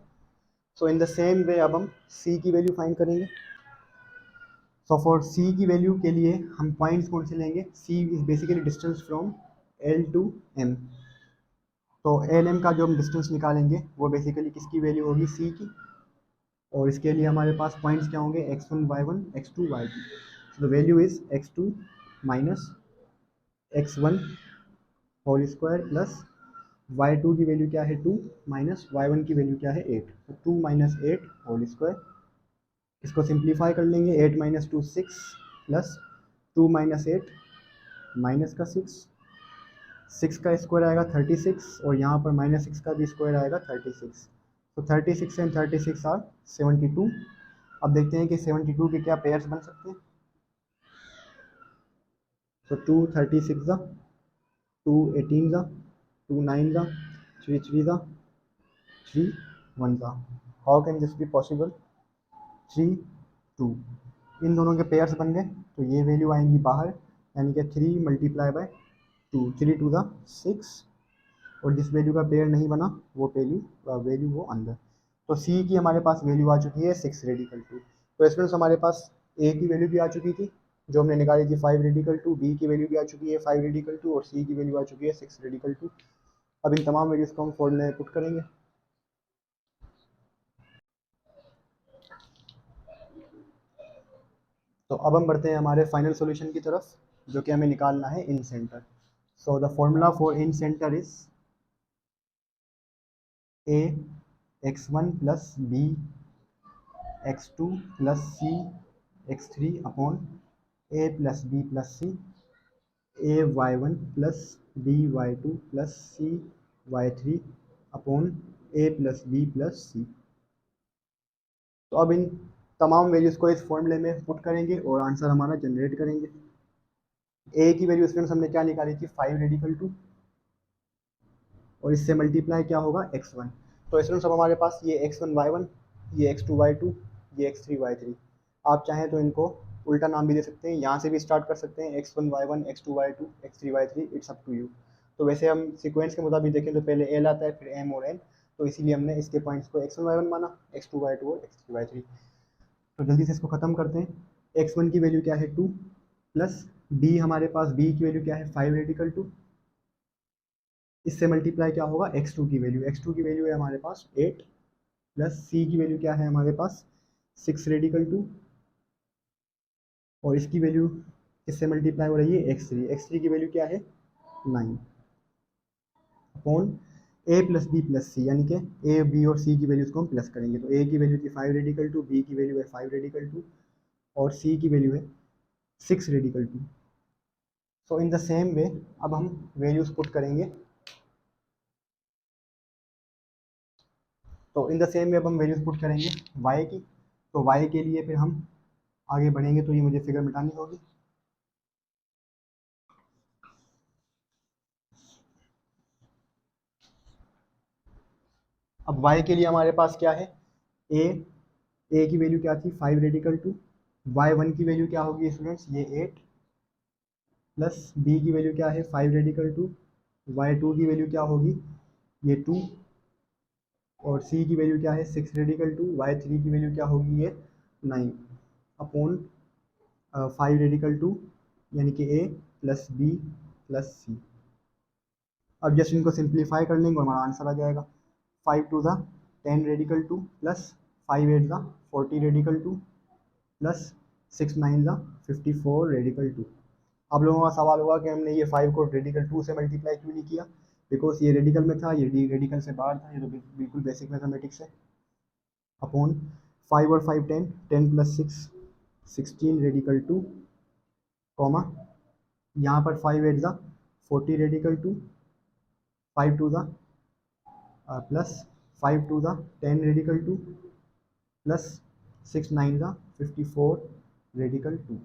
सो इन द सेम वे अब हम सी की वैल्यू फाइंड करेंगे। सो फॉर सी की वैल्यू के लिए हम पॉइंट्स कौन से लेंगे, C is basically distance from L to M. तो एल एम का जो हम डिस्टेंस निकालेंगे वो बेसिकली किसकी वैल्यू होगी, सी की। और इसके लिए हमारे पास पॉइंट्स क्या होंगे, x one Y one x two Y two. The value is x two minus x one whole square plus Y two की वैल्यू क्या है 2 माइनस वाई वन की वैल्यू क्या है 8, तो 2 माइनस 8 होल स्क्वायर। इसको सिंप्लीफाई कर लेंगे, 8 माइनस 2 6 प्लस 2 माइनस 8 माइनस का 6, 6 का स्क्वायर आएगा 36 और यहाँ पर माइनस 6 का भी स्क्वायर आएगा 36। तो 36 एंड 36 आर 72। अब देखते हैं कि 72 के क्या पेयर्स बन सकते हैं। तो 2 36 ज़ा, 2 18 ज़ा, 2 9 ज़ा, 3 3 ज़ा, 3 1 ज़ा। How can this be possible, 3 2, इन दोनों के पेयर्स बन गए, तो ये वैल्यू आएंगी बाहर, यानी कि 3 मल्टीप्लाई बाय 2, 3 2 ज़ा 6, और जिस वैल्यू का पेयर नहीं बना वो वैल्यू वो अंदर। तो सी की हमारे पास वैल्यू आ चुकी है 6 रेडिकल 2। तो स्टूडेंट्स हमारे पास ए की वैल्यू भी आ चुकी थी जो हमने निकाली थी 5 रेडिकल 2, बी की वैल्यू भी आ चुकी है 5 रेडिकल 2 और सी की वैल्यू आ चुकी है 6 रेडिकल 2। अब इन तमाम वैल्यूज़ को हम फॉर्मूले में पुट करेंगे। तो अब हम बढ़ते हैं हमारे फाइनल सॉल्यूशन की तरफ, जो कि हमें निकालना है incentre. So the formula for incentre is A x one plus B x two plus C x three upon A plus B plus C A Y one plus B Y two plus C Y three upon A plus B plus C. तो अब इन तमाम values को इस फॉर्मूले में put करेंगे और answer हमारा जनरेट करेंगे। ए की वैल्यू स्टूडेंट्स हमने क्या निकाली थी 5 रेडिकल 2, और इससे मल्टीप्लाई क्या होगा x1। तो स्टूडेंट्स अब हमारे पास ये x1 y1, ये x2 y2, ये x3 y3। आप चाहें तो इनको उल्टा नाम भी दे सकते हैं, यहाँ से भी स्टार्ट कर सकते हैं x1 y1 x2 y2 x3 y3, it's up to you. तो वैसे हम सीक्वेंस के मुताबिक देखें तो पहले एल आता है, फिर एम और एन, तो इसीलिए हमने इसके पॉइंट्स को x1 y1 माना, x2 y2 और x3 y3। तो जल्दी से इसको ख़त्म करते हैं। x1 की वैल्यू क्या है 2, प्लस b हमारे पास b की वैल्यू क्या है 5 रेडिकल 2, इससे मल्टीप्लाई क्या होगा x2 की वैल्यू, x2 की वैल्यू है हमारे पास 8, प्लस c की वैल्यू क्या है हमारे पास 6 रेडिकल 2, और इसकी वैल्यू किससे मल्टीप्लाई हो रही है x3, x3 की वैल्यू क्या है 9 upon a plus B plus C, यानी कि a b और c की वैल्यूज को हम प्लस करेंगे। तो a की वैल्यू थी 5 रेडिकल 2, b की वैल्यू है 5 रेडिकल 2 और c की वैल्यू है 6 radical 2। So in the same वे अब हम वैल्यूज पुट करेंगे, तो इन द सेम वे अब हम वैल्यूज पुट करेंगे y की। तो y के लिए फिर हम आगे बढ़ेंगे, तो ये मुझे फिगर मिटानी होगी। अब y के लिए हमारे पास क्या है, a की वैल्यू क्या थी 5 रेडिकल 2, y1 की वैल्यू क्या होगी स्टूडेंट्स ये 8, प्लस b की वैल्यू क्या है 5 रेडिकल 2, y2 की वैल्यू क्या होगी ये 2, और c की वैल्यू क्या है 6 रेडिकल 2, y3 की वैल्यू क्या होगी ये 9 अपॉन 5 रेडिकल 2, यानी कि a plus b plus c। अब जस्ट इनको सिंप्लीफाई कर लेंगे और हमारा आंसर आ जाएगा 5 to the 10 radical 2 plus 5 8 the 40 radical 2 plus 6 9 the 54 radical 2। अब लोगों का सवाल होगा कि हमने ये 5 को रेडिकल 2 से मल्टीप्लाई क्यों नहीं किया, बिकॉज ये रेडिकल में था, ये रेडिकल से बाहर था, ये तो बिल्कुल बेसिक मैथमेटिक्स है। अपॉन 5 और 5 10, 10 प्लस 6 16 रेडिकल 2, कॉमा यहाँ पर 5 8 the 40 radical 2, 5 to the plus 5 to the 10 radical 2 plus 6 9 the 54 radical 2।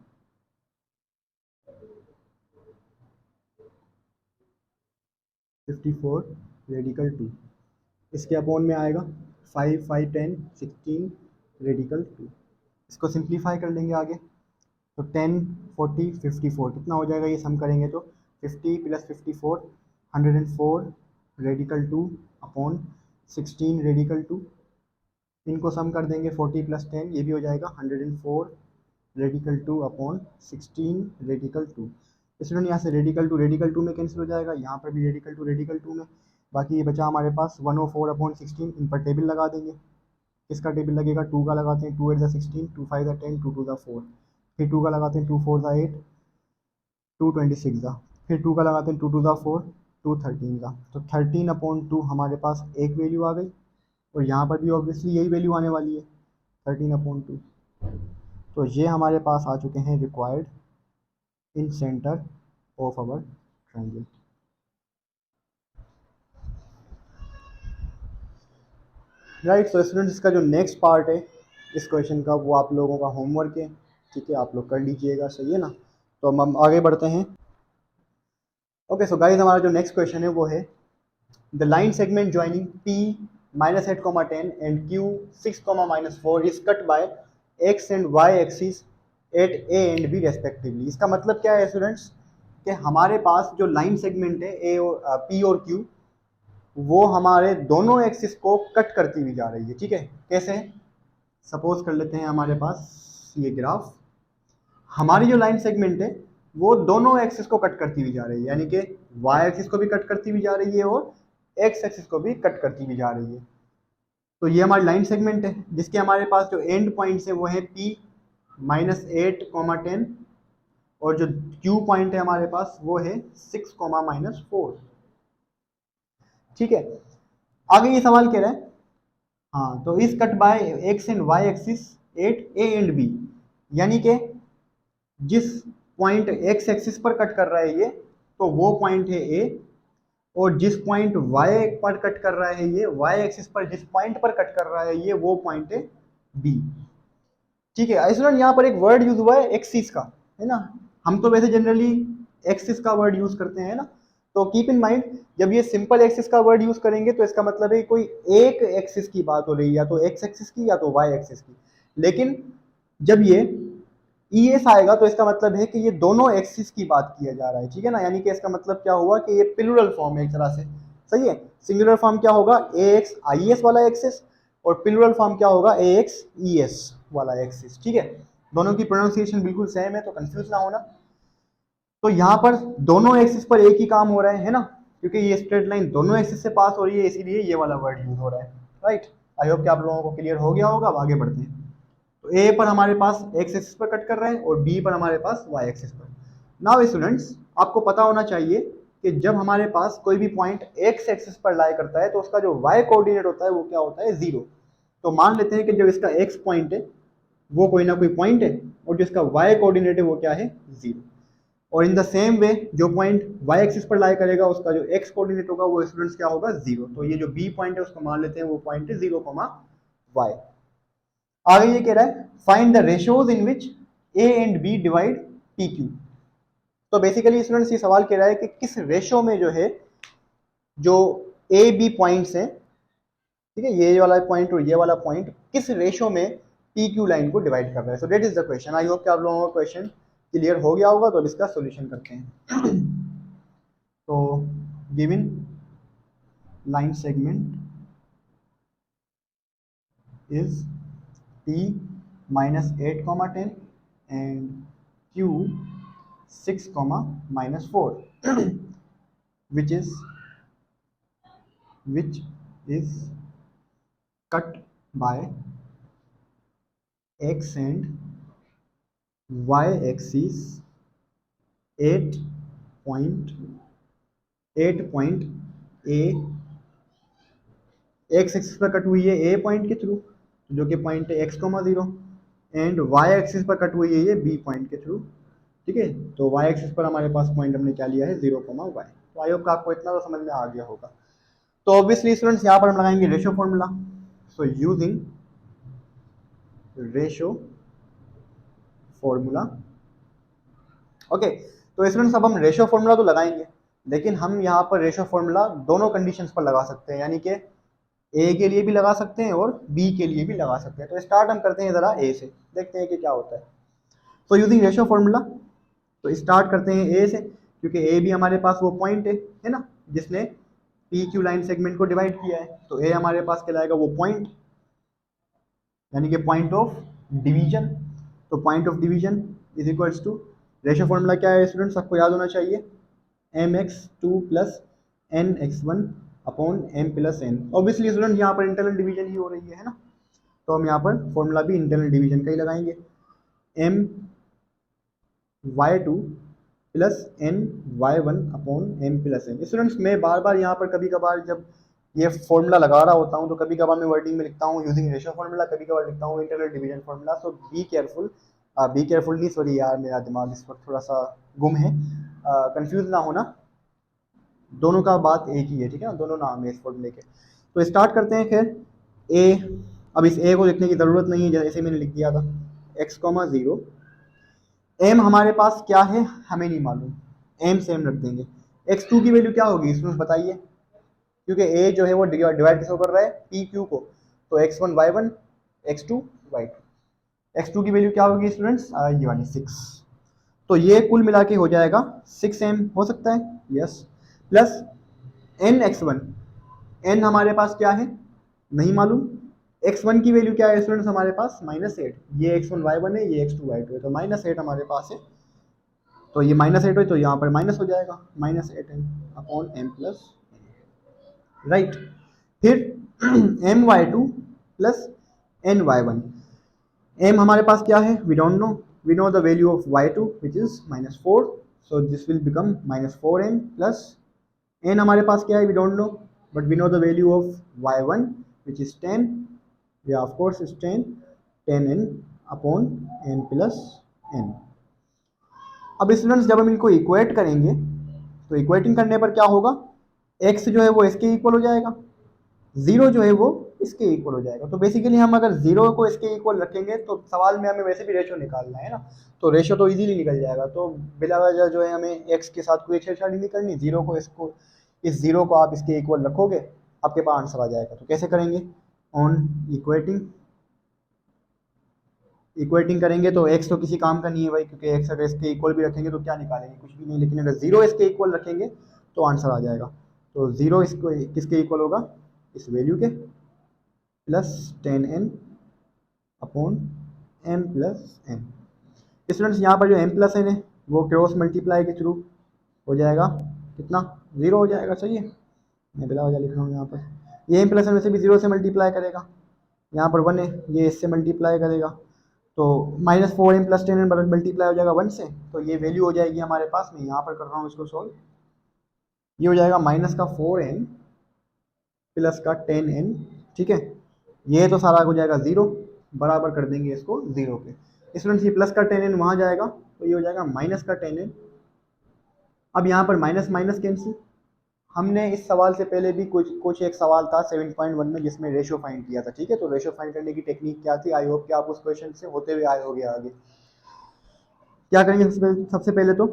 Radical 2 इसके अपॉन में आएगा 5 5 10 16 रेडिकल 2। इसको सिंप्लीफाई कर लेंगे आगे, तो 10 40 54 कितना हो जाएगा, ये सम करेंगे तो 50 प्लस 54 104 रेडिकल 2 अपॉन 16 रेडिकल 2। इनको सम कर देंगे 40 प्लस 10, ये भी हो जाएगा 104 रेडिकल 2 अपॉन 16 रेडिकल 2। स्टूडेंट यहाँ से रेडिकल 2 में कैंसिल हो जाएगा, यहाँ पर भी रेडिकल 2 में, बाकी ये बचा हमारे पास 104 अपॉन 16। इन पर टेबल लगा देंगे, किसका टेबल लगेगा 2 का लगाते हैं, 2 8 द 16, 2 5 द 10, 2 2 द 4, फिर 2 का लगाते हैं 2 4 द 8, 2 26 द, फिर 2 का लगाते हैं 2 2 द 4, 2 13 द। तो 13 अपॉन 2 हमारे पास एक वैल्यू आ गई, और यहाँ पर भी ऑब्वियसली यही वैल्यू आने वाली है 13 अपॉन 2। तो ये हमारे पास आ चुके हैं required incentre of our triangle. Right. So students इसका जो नेक्स्ट पार्ट है इस क्वेश्चन का वो आप लोगों का होमवर्क है, ठीक है, आप लोग कर लीजिएगा, सही है ना। तो हम आगे बढ़ते हैं। ओके सो गाइस हमारा जो नेक्स्ट क्वेश्चन है वो है the line segment joining P -8, 10 and Q 6, -4 is cut by X and Y axis at A and B respectively। इसका मतलब क्या है स्टूडेंट्स कि हमारे पास जो लाइन सेगमेंट है A और P और Q वो हमारे दोनों एक्सिस को कट करती हुई जा रही है, ठीक है। कैसे, सपोज कर लेते हैं हमारे पास ये ग्राफ, हमारी जो लाइन सेगमेंट है वो दोनों एक्सिस को कट करती हुई जा रही है, यानी कि वाई एक्सिस को भी कट करती हुई जा रही है और एक्स एक्सिस को भी कट करती हुई जा रही है। तो ये हमारी लाइन सेगमेंट है जिसके हमारे पास जो एंड पॉइंट्स है वो है P -8, 10 और जो Q पॉइंट है हमारे पास वो है 6, -4, ठीक है। आगे ये सवाल कह रहा है, हाँ, तो इस cut by x and y axis at A and B, यानी कि जिस पॉइंट एक्स एक्सिस पर कट कर रहा है ये, तो वो पॉइंट है ए, और जिस पॉइंट वाई पर कट कर रहा है ये, वाई एक्सिस पर जिस पॉइंट पर कट कर रहा है ये, वो पॉइंट है बी, ठीक है। स्टूडेंट यहाँ पर एक वर्ड यूज हुआ है एक्सिस का, है ना। हम तो वैसे जनरली एक्सिस का वर्ड यूज करते हैं ना, तो कीप इन माइंड जब ये सिंपल एक्सिस का वर्ड यूज करेंगे तो इसका मतलब है कोई एक एक्सिस की बात हो रही है, या तो एक्स एक्सिस की या तो वाई एक्सिस की। लेकिन जब ये ई एस आएगा तो इसका मतलब है कि ये दोनों एक्सिस की बात किया जा रहा है, ठीक है ना। यानी कि इसका मतलब क्या हुआ कि ये प्लूरल फॉर्म है एक तरह से, सही है। सिंगुलर फॉर्म क्या होगा, ए एक्स आई एस वाला एक्सिस, और प्लूरल फॉर्म क्या होगा, ए एक्स ई एस वाला एक्सिस, ठीक है। दोनों की प्रोनाउंसिएशन बिल्कुल सेम है, तो कंफ्यूज ना होना। तो यहाँ पर दोनों एक्सिस पर एक ही काम हो रहा है ना, क्योंकि ये स्ट्रेट लाइन दोनों एक्सिस से पास हो रही है, इसीलिए ये वाला वर्ड यूज हो रहा है, राइट। आई होप कि आप लोगों को क्लियर हो गया होगा। अब आगे बढ़ते हैं। तो ए पर हमारे पास एक्स एक्सिस पर कट कर रहे हैं और बी पर हमारे पास वाई एक्सिस पर। नाउ स्टूडेंट्स, आपको पता होना चाहिए कि जब हमारे पास कोई भी पॉइंट एक्स एक्सिस पर लाई करता है तो उसका जो वाई कोऑर्डिनेट होता है वो क्या होता है, जीरो। तो मान लेते हैं कि जब इसका एक्स पॉइंट है वो कोई ना कोई पॉइंट है, और जो इसका वाई कोऑर्डिनेट है वो क्या है, जीरो। और इन द सेम वे जो पॉइंट वाई एक्सिस पर लाई करेगा उसका जो एक्स कोऑर्डिनेट होगा वो स्टूडेंट्स क्या होगा, जीरो। तो ये जो बी पॉइंट है उसको मान लेते हैं वो पॉइंट है जीरो कोमा वाई। आगे ये कह रहा है find the ratios in which A and B divide P Q. तो बेसिकली स्टूडेंट्स ये सवाल कह रहा है कि किस रेशियो में जो है जो ए बी पॉइंट्स हैं, ठीक है, ये वाला पॉइंट और ये वाला पॉइंट किस रेशियो में पी क्यू लाइन को डिवाइड कर रहा है। So that is the question. I hope कि आप लोगों को क्वेश्चन क्लियर हो गया होगा। तो अब इसका सोल्यूशन करते हैं। तो given line segment is P minus 8 comma 10 and Q 6 comma minus 4 which is cut by x and y axis 8 point A x axis पर कट हुई है ए पॉइंट के थ्रू, जो कि पॉइंट है x comma zero, and y axis पर cut हुई है ये बी पॉइंट के थ्रू, ठीक है। तो वाई एक्सिस पर हमारे पास पॉइंट हमने क्या लिया है, जीरो कोमा वाई। तो आई होप का आपको इतना तो समझ में आ गया होगा। तो ऑब्वियसली स्टूडेंट्स यहाँ पर हम लगाएंगे ratio formula. So using ratio formula, okay. तो स्टूडेंट्स अब हम रेशो फॉर्मूला तो लगाएंगे, लेकिन हम यहाँ पर रेशो फॉर्मूला दोनों कंडीशंस पर लगा सकते हैं, यानी कि ए के लिए भी लगा सकते हैं और बी के लिए भी लगा सकते हैं। तो स्टार्ट हम करते हैं ज़रा ए से, देखते हैं कि क्या होता है। तो यूजिंग रेशो फॉर्मूला, तो स्टार्ट करते हैं ए से, क्योंकि ए भी हमारे पास वो पॉइंट है ना, जिसने पी क्यू लाइन सेगमेंट को डिवाइड किया है। तो ए हमारे पास कहलाएगा वो पॉइंट, यानी कि पॉइंट ऑफ डिवीजन। तो point of division is equals to, ratio formula क्या है स्टूडेंट्स, आपको याद होना चाहिए, M x two plus N x one upon M plus N. Obviously student यहाँ पर इंटरनल डिवीजन ही हो रही है ना, तो हम यहाँ पर फॉर्मूला भी इंटरनल डिवीजन का ही लगाएंगे। M Y two plus N Y one upon M plus N. Students मैं बार बार यहाँ पर कभी कभार जब ये फॉर्मूला लगा रहा होता हूँ तो कभी कभार मैं वर्डिंग में लिखता हूँ यूजिंग रेशो फॉर्मूला, कभी कभार लिखता हूँ internal division formula. So be careful, be careful नहीं, सॉरी यार मेरा दिमाग इस वक्त थोड़ा सा गुम है, कंफ्यूज ना होना, दोनों का बात एक ही है, ठीक है ना, दोनों नाम है इस फॉर्मूले के। तो स्टार्ट करते हैं खैर ए। अब इस ए को लिखने की ज़रूरत नहीं है, जैसे मैंने लिख दिया था एक्स कॉमा जीरो। एम हमारे पास क्या है हमें नहीं मालूम, एम सेम रख देंगे। एक्स टू की वैल्यू क्या होगी इसमें बताइए, क्योंकि ए जो है वो डिवाइड किसको कर रहा है, पी क्यू को। तो X one Y one, x two Y two. X two की वैल्यू क्या होगी स्टूडेंट्स, ये वाली सिक्स। तो ये कुल मिला के हो जाएगा सिक्स एम, हो सकता है, yes. Plus N x one, N हमारे पास क्या है नहीं मालूम। एक्स वन की वैल्यू क्या है स्टूडेंट्स हमारे पास, माइनस एट। ये एक्स वन वाई वन है, ये एक्स टू वाई टू है, तो माइनस एट हमारे पास है। तो ये माइनस एट है तो यहाँ पर माइनस हो जाएगा, minus eight M upon M plus, right. फिर M Y two plus N Y one. M हमारे पास क्या है, we don't know, we know the value of Y two which is minus four, so this will become minus four M. Plus N हमारे पास क्या है, we don't know, but we know the value of Y one which is ten, या of course is ten, ten N upon N plus N. अब students जब हम इनको equate करेंगे तो इक्वेटिंग करने पर क्या होगा, एक्स जो है वो इसके इक्वल हो जाएगा, जीरो जो है वो इसके इक्वल हो जाएगा। तो बेसिकली हम अगर जीरो को इसके इक्वल रखेंगे तो सवाल में हमें वैसे भी रेशो निकालना है ना, तो रेशो तो इजीली निकल जाएगा। तो बिला वजह जो है हमें एक्स के साथ कोई छेड़छाड़ी नहीं करनी, जीरो को इसको, इस जीरो को आप इसके इक्वल रखोगे आपके पास आंसर आ जाएगा। तो कैसे करेंगे, ऑन इक्वेटिंग इक्वेटिंग करेंगे तो x तो किसी काम का नहीं है भाई, क्योंकि x अगर इसके इक्वल भी रखेंगे तो क्या निकालेंगे, कुछ भी नहीं। लेकिन अगर जीरो इसके इक्वल रखेंगे तो आंसर आ जाएगा। तो जीरो इसको किसके इक्वल होगा, इस वैल्यू के, plus 10n upon m plus n। Students यहाँ पर जो m प्लस n है वो क्रॉस मल्टीप्लाई के थ्रू हो जाएगा, कितना, जीरो हो जाएगा। सही है, मैं बिला वजह लिख रहा हूँ यहाँ पर। ये m प्लस n वैसे भी जीरो से मल्टीप्लाई करेगा, यहाँ पर 1 है, ये इससे मल्टीप्लाई करेगा, तो -4m प्लस 10n मल्टीप्लाई हो जाएगा 1 से, तो ये वैल्यू हो जाएगी हमारे पास में, यहाँ पर कर रहा हूँ इसको सॉल्व। ये हो जाएगा -4n प्लस का 10n, ठीक है। ये तो सारा हो जाएगा जीरो, बराबर कर देंगे इसको जीरो के। स्टूडेंट्स ये प्लस का 10n वहाँ जाएगा तो ये हो जाएगा माइनस का 10n। अब यहाँ पर माइनस माइनस कैंसिल। हमने इस सवाल से पहले भी कुछ एक सवाल था 7.1 में जिसमें रेशो फाइंड किया था, ठीक है। तो रेशो फाइंड करने की टेक्निक क्या थी, आई होप कि आप उस क्वेश्चन से होते हुए आए होगे आगे। क्या करेंगे सबसे पहले तो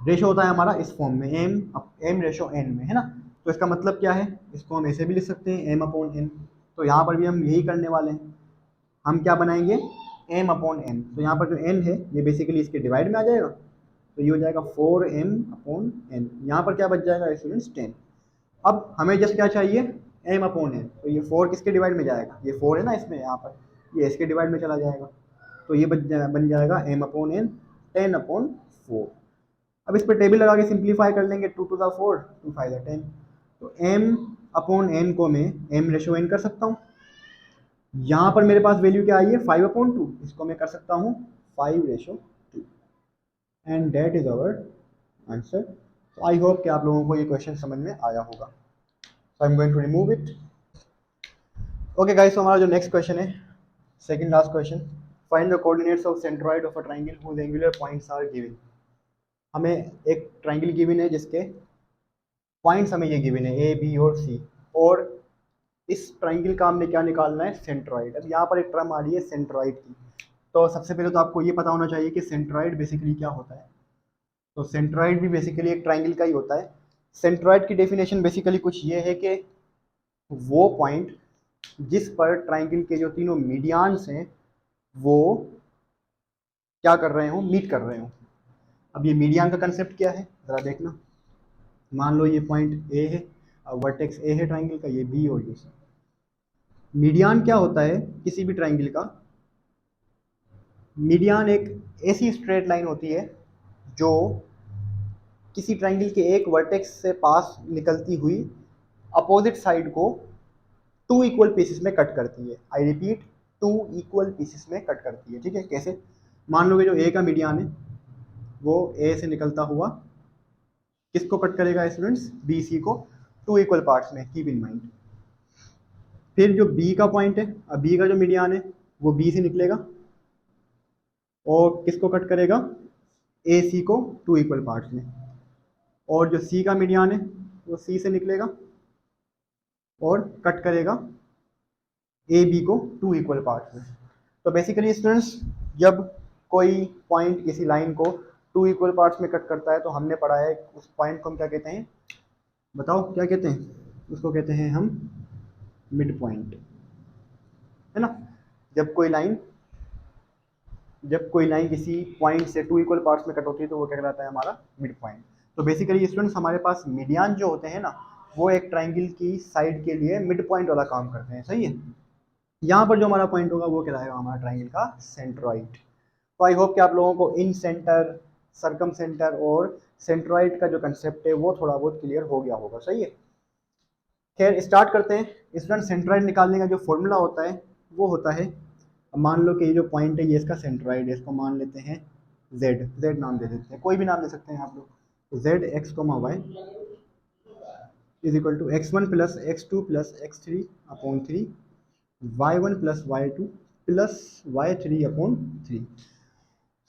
रेशो होता है हमारा इस फॉर्म में, एम रेशो एन में, है ना। तो इसका मतलब क्या है, इसको हम ऐसे भी लिख सकते हैं एम अपॉन एन। तो यहाँ पर भी हम यही करने वाले हैं, हम क्या बनाएंगे, एम अपॉन एन। तो यहाँ पर जो एन है ये बेसिकली इसके डिवाइड में आ जाएगा, तो ये हो जाएगा 4m अपॉन एन। यहाँ पर क्या बच जाएगा स्टूडेंट्स 10। अब हमें जस्ट क्या चाहिए, एम अपॉन एन। तो ये 4 किसके डिवाइड में जाएगा, ये 4 है ना इसमें, यहाँ पर ये इसके डिवाइड में चला जाएगा, तो ये बन जाएगा एम अपॉन एन 10 अपॉन 4। अब इस पर टेबल लगा के सिंप्लीफाई कर लेंगे, 2 to the 4 2 5 10। तो m अपॉन एन को मैं m रेशो एन कर सकता हूँ। यहाँ पर मेरे पास वैल्यू क्या आई है 5 अपॉन 2, इसको मैं कर सकता हूँ 5 ratio 2, and that is our answer. तो आई होप कि आप लोगों को ये क्वेश्चन समझ में आया होगा। So I am going to remove it. Okay guys, तो हमारा जो नेक्स्ट क्वेश्चन है, second last question, find the coordinates of centroid of a triangle whose angular points are given. हमें एक ट्रायंगल गिवन है जिसके पॉइंट्स हमें ये गिवन है ए बी और सी, और इस ट्रायंगल का हमने क्या निकालना है, सेंट्रॉइड। अब यहाँ पर एक टर्म आ रही है सेंट्रॉइड की, तो सबसे पहले तो आपको ये पता होना चाहिए कि सेंट्रॉइड बेसिकली क्या होता है। तो सेंट्रॉइड भी बेसिकली एक ट्रायंगल का ही होता है। सेंट्रॉइड की डेफिनेशन बेसिकली कुछ ये है कि वो पॉइंट जिस पर ट्रायंगल के जो तीनों मीडियंस हैं वो क्या कर रहे हो, मीट कर रहे हो। अब ये मीडियन का कंसेप्ट क्या है ज़रा देखना। मान लो ये पॉइंट ए है, वर्टेक्स ए है ट्रायंगल का, ये बी और ये सी। मीडियन क्या होता है किसी भी ट्रायंगल का, मीडियन एक ऐसी स्ट्रेट लाइन होती है जो किसी ट्रायंगल के एक वर्टेक्स से पास निकलती हुई अपोजिट साइड को 2 इक्वल पीसेस में कट करती है। आई रिपीट, 2 इक्वल पीसेस में कट करती है, ठीक है। कैसे, मान लो कि जो ए का मीडियन है वो ए से निकलता हुआ किसको कट करेगा स्टूडेंट्स, बी सी को 2 इक्वल पार्ट्स में, कीप इन माइंड। फिर जो बी का पॉइंट है, अब बी का जो मीडियन है वो बी से निकलेगा और किसको कट करेगा, ए सी को 2 इक्वल पार्ट्स में। और जो सी का मीडियन है वो सी से निकलेगा और कट करेगा ए बी को 2 इक्वल पार्ट्स में। तो बेसिकली स्टूडेंट्स जब कोई पॉइंट किसी लाइन को 2 इक्वल पार्ट्स में कट करता है तो हमने पढ़ा है उस पॉइंट को हम क्या कहते हैं, बताओ क्या कहते हैं, उसको कहते हैं हम मिड पॉइंट, है ना। जब कोई लाइन किसी पॉइंट से 2 इक्वल पार्ट्स में कट होती है तो वो क्या कहलाता है, हमारा मिड पॉइंट। तो बेसिकली स्टूडेंट्स हमारे पास मीडियन जो होते हैं ना वो एक ट्रायंगल की साइड के लिए मिड पॉइंट वाला काम करते हैं, सही है। यहाँ पर जो हमारा पॉइंट होगा वो कहलाएगा हमारा ट्रायंगल का सेंट्रॉइड। तो आई होप कि आप लोगों को इन सेंटर, सरकम सेंटर और सेंट्रॉइड का जो कंसेप्ट है वो थोड़ा बहुत क्लियर हो गया होगा, सही है। खैर स्टार्ट करते हैं। स्टूडेंट सेंट्रॉइड निकालने का जो फॉर्मूला होता है वो होता है, मान लो कि ये जो पॉइंट है ये इसका सेंट्रॉइड है, इसको मान लेते हैं जेड नाम दे देते हैं, कोई भी नाम दे सकते हैं आप लोग। तो Z X comma Y is equal to x1 plus x2 plus x3 upon 3, y1 plus y2 plus y3 upon 3.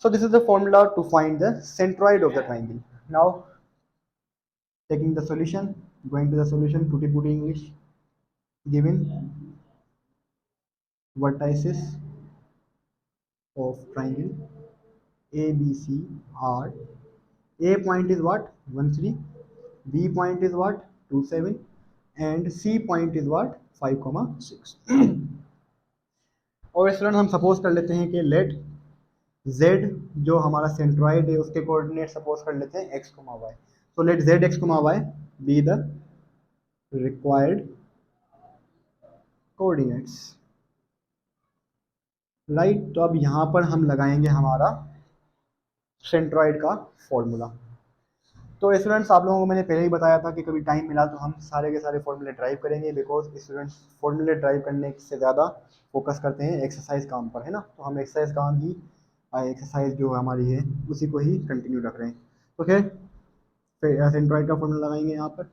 So this is the formula to find the centroid of the triangle. Now taking the solution, going to the solution, tutti putti English, given vertices of triangle ABC are, A point is what, 1 3, B point is what, 2 7, and C point is what, 5 6. और student हम suppose कर लेते हैं कि late z जो हमारा centroid है उसके कोऑर्डिनेट सपोज कर लेते हैं x, y। तो let z x, y be the required coordinates, right. तो अब यहाँ पर हम लगाएंगे हमारा सेंट्रॉइड का फॉर्मूला। तो स्टूडेंट्स आप लोगों को मैंने पहले ही बताया था कि कभी टाइम मिला तो हम सारे के सारे फॉर्मूले ड्राइव करेंगे, बिकॉज स्टूडेंट्स फॉर्मूले ड्राइव करने से ज़्यादा फोकस करते हैं एक्सरसाइज काम पर, है ना। तो हम एक्सरसाइज काम ही एक्सरसाइज जो हमारी है उसी को ही कंटिन्यू रख रहे हैं। तो फिर सेंट्रॉइड का फॉर्मूला लगाएंगे। यहाँ पर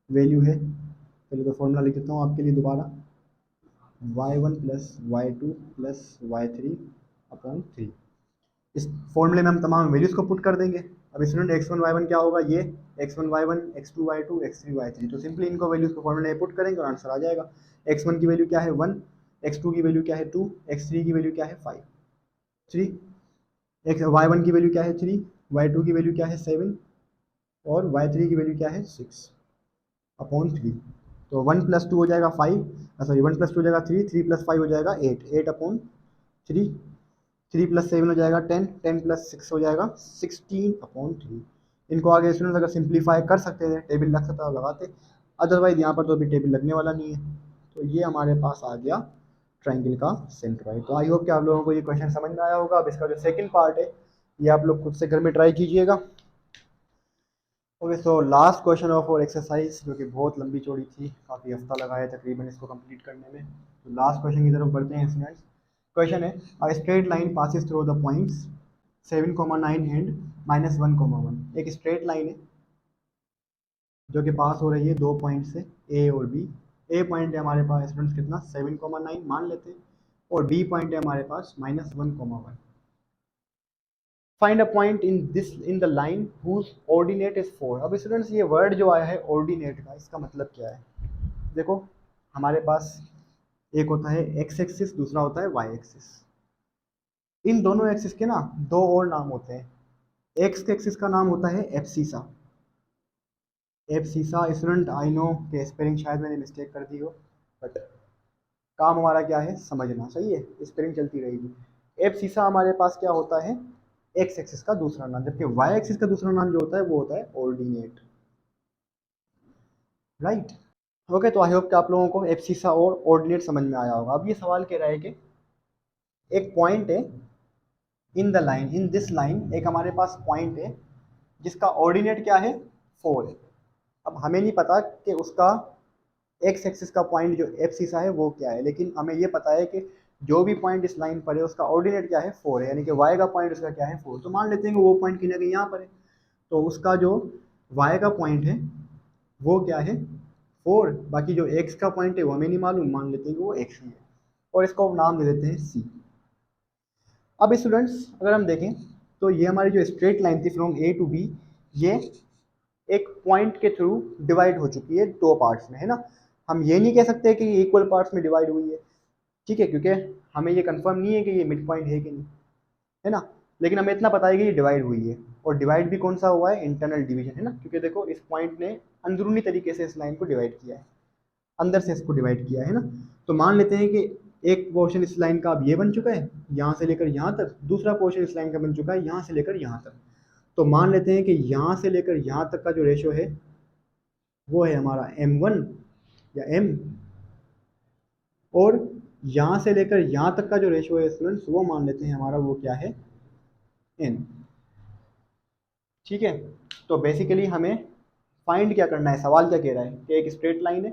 वैल्यू है, पहले तो फॉर्मूला लिख देता हूँ आपके लिए दोबारा, y1 plus y2 plus y3 upon 3। इस फॉर्मूले में हम तमाम वैल्यूज़ को पुट कर देंगे। अब स्टूडेंट x1 y1 क्या होगा, ये x1 y1 x2 y2 x3 y3। तो सिंपली इनको वैल्यूज़ को फॉर्मूले में पुट करेंगे और आंसर आ जाएगा। x1 की वैल्यू क्या है 1, x2 की वैल्यू क्या है 2, x3 की वैल्यू क्या है 5, 3, y1 की वैल्यू क्या है 3, y2 की वैल्यू क्या है 7 और y3 की वैल्यू क्या है 6 अपॉन 3। तो 1 प्लस 2 हो जाएगा 5, सॉरी 1 प्लस 2 हो जाएगा 3, 3 प्लस 5 हो जाएगा 8, 8 अपॉन 3, 3 प्लस 7 हो जाएगा 10, 10 प्लस 6 हो जाएगा 16 अपॉन 3। इनको आगे स्टूडेंट्स अगर सिंप्लीफाई कर सकते हैं, टेबल लग सकता है लगाते, अदरवाइज यहाँ पर तो अभी टेबल लगने वाला नहीं है। तो ये हमारे पास आ गया ट्राइंगल का सेंट्रॉइड। तो आई होप कि आप लोगों को ये क्वेश्चन समझ में आया होगा। अब इसका जो सेकंड पार्ट है ये आप लोग खुद से घर में ट्राई कीजिएगा। Okay, so last question of और एक्सरसाइज, जो कि बहुत लंबी चौड़ी थी, काफ़ी हफ्ता लगा है तकरीबन इसको कंप्लीट करने में। तो लास्ट क्वेश्चन की तरफ बढ़ते हैं स्टूडेंट्स। क्वेश्चन है a straight line passes through the points 7,9 and -1,1। एक स्ट्रेट लाइन है जो कि पास हो रही है दो पॉइंट से ए और बी। ए पॉइंट है हमारे पास स्टूडेंट्स कितना 7,9 मान लेते हैं, और बी पॉइंट है हमारे पास -1,1। Find a point in the line whose ordinate is 4। अब स्टूडेंट्स ये वर्ड जो आया है ऑर्डिनेट का, इसका मतलब क्या है। देखो हमारे पास एक होता है एक्स एक्सिस, दूसरा होता है वाई एक्सिस। इन दोनों एक्सिस के ना दो और नाम होते हैं। एक्स के एक्सिस का नाम होता है abscissa. Abscissa student I know कि स्पेलिंग शायद मैंने मिस्टेक कर दी हो, बट काम हमारा क्या है समझना, सही है, स्पेलिंग चलती रहेगी। एब्सिसा हमारे पास क्या होता है एक्स एक्सिस का दूसरा नाम, जबकि वाई एक्सिस का दूसरा नाम जो होता है वो होता है ऑर्डिनेट, राइट। ओके, तो आई होप कि आप लोगों को एब्सिसा और ऑर्डिनेट समझ में आया होगा। अब ये सवाल कह रहा है कि एक पॉइंट है इन the line, in this line, एक हमारे पास पॉइंट है जिसका ऑर्डिनेट क्या है 4 है। अब हमें नहीं पता कि उसका एक्स एक्सिस का पॉइंट जो एब्सिसा है वो क्या है, लेकिन हमें ये पता है कि जो भी पॉइंट इस लाइन पर है उसका ऑर्डिनेट क्या है 4 है, यानी कि वाई का पॉइंट उसका क्या है 4। तो मान लेते हैं कि वो पॉइंट कहीं ना कहीं यहाँ पर है, तो उसका जो वाई का पॉइंट है वो क्या है 4। बाकी जो एक्स का पॉइंट है वो हमें नहीं मालूम, मान लेते हैं कि वो एक्स ही है, और इसको नाम दे देते हैं सी। अब स्टूडेंट्स अगर हम देखें तो ये हमारी जो स्ट्रेट लाइन थी फ्रॉम ए टू बी, ये एक पॉइंट के थ्रू डिवाइड हो चुकी है दो पार्ट्स में, है ना। हम ये नहीं कह सकते कि ये इक्वल पार्ट्स में डिवाइड हुई है, ठीक है, क्योंकि हमें ये कंफर्म नहीं है कि ये मिड पॉइंट है कि नहीं, है ना। लेकिन हमें इतना पता है कि ये डिवाइड हुई है, और डिवाइड भी कौन सा हुआ है, इंटरनल डिवीजन, है ना, क्योंकि देखो इस पॉइंट ने अंदरूनी तरीके से इस लाइन को डिवाइड किया है, अंदर से इसको डिवाइड किया है ना। तो मान लेते हैं कि एक पोर्शन इस लाइन का अब ये बन चुका है यहाँ से लेकर यहाँ तक, दूसरा पोर्शन इस लाइन का बन चुका है यहाँ से लेकर यहाँ तक। तो मान लेते हैं कि यहाँ से लेकर यहाँ तक का जो रेशो है वो है हमारा m1 या m, और यहाँ से लेकर यहाँ तक का जो रेशो है स्टूडेंट्स वो मान लेते हैं हमारा वो क्या है n, ठीक है। तो बेसिकली हमें फाइंड क्या करना है, सवाल क्या कह रहा है कि एक स्ट्रेट लाइन है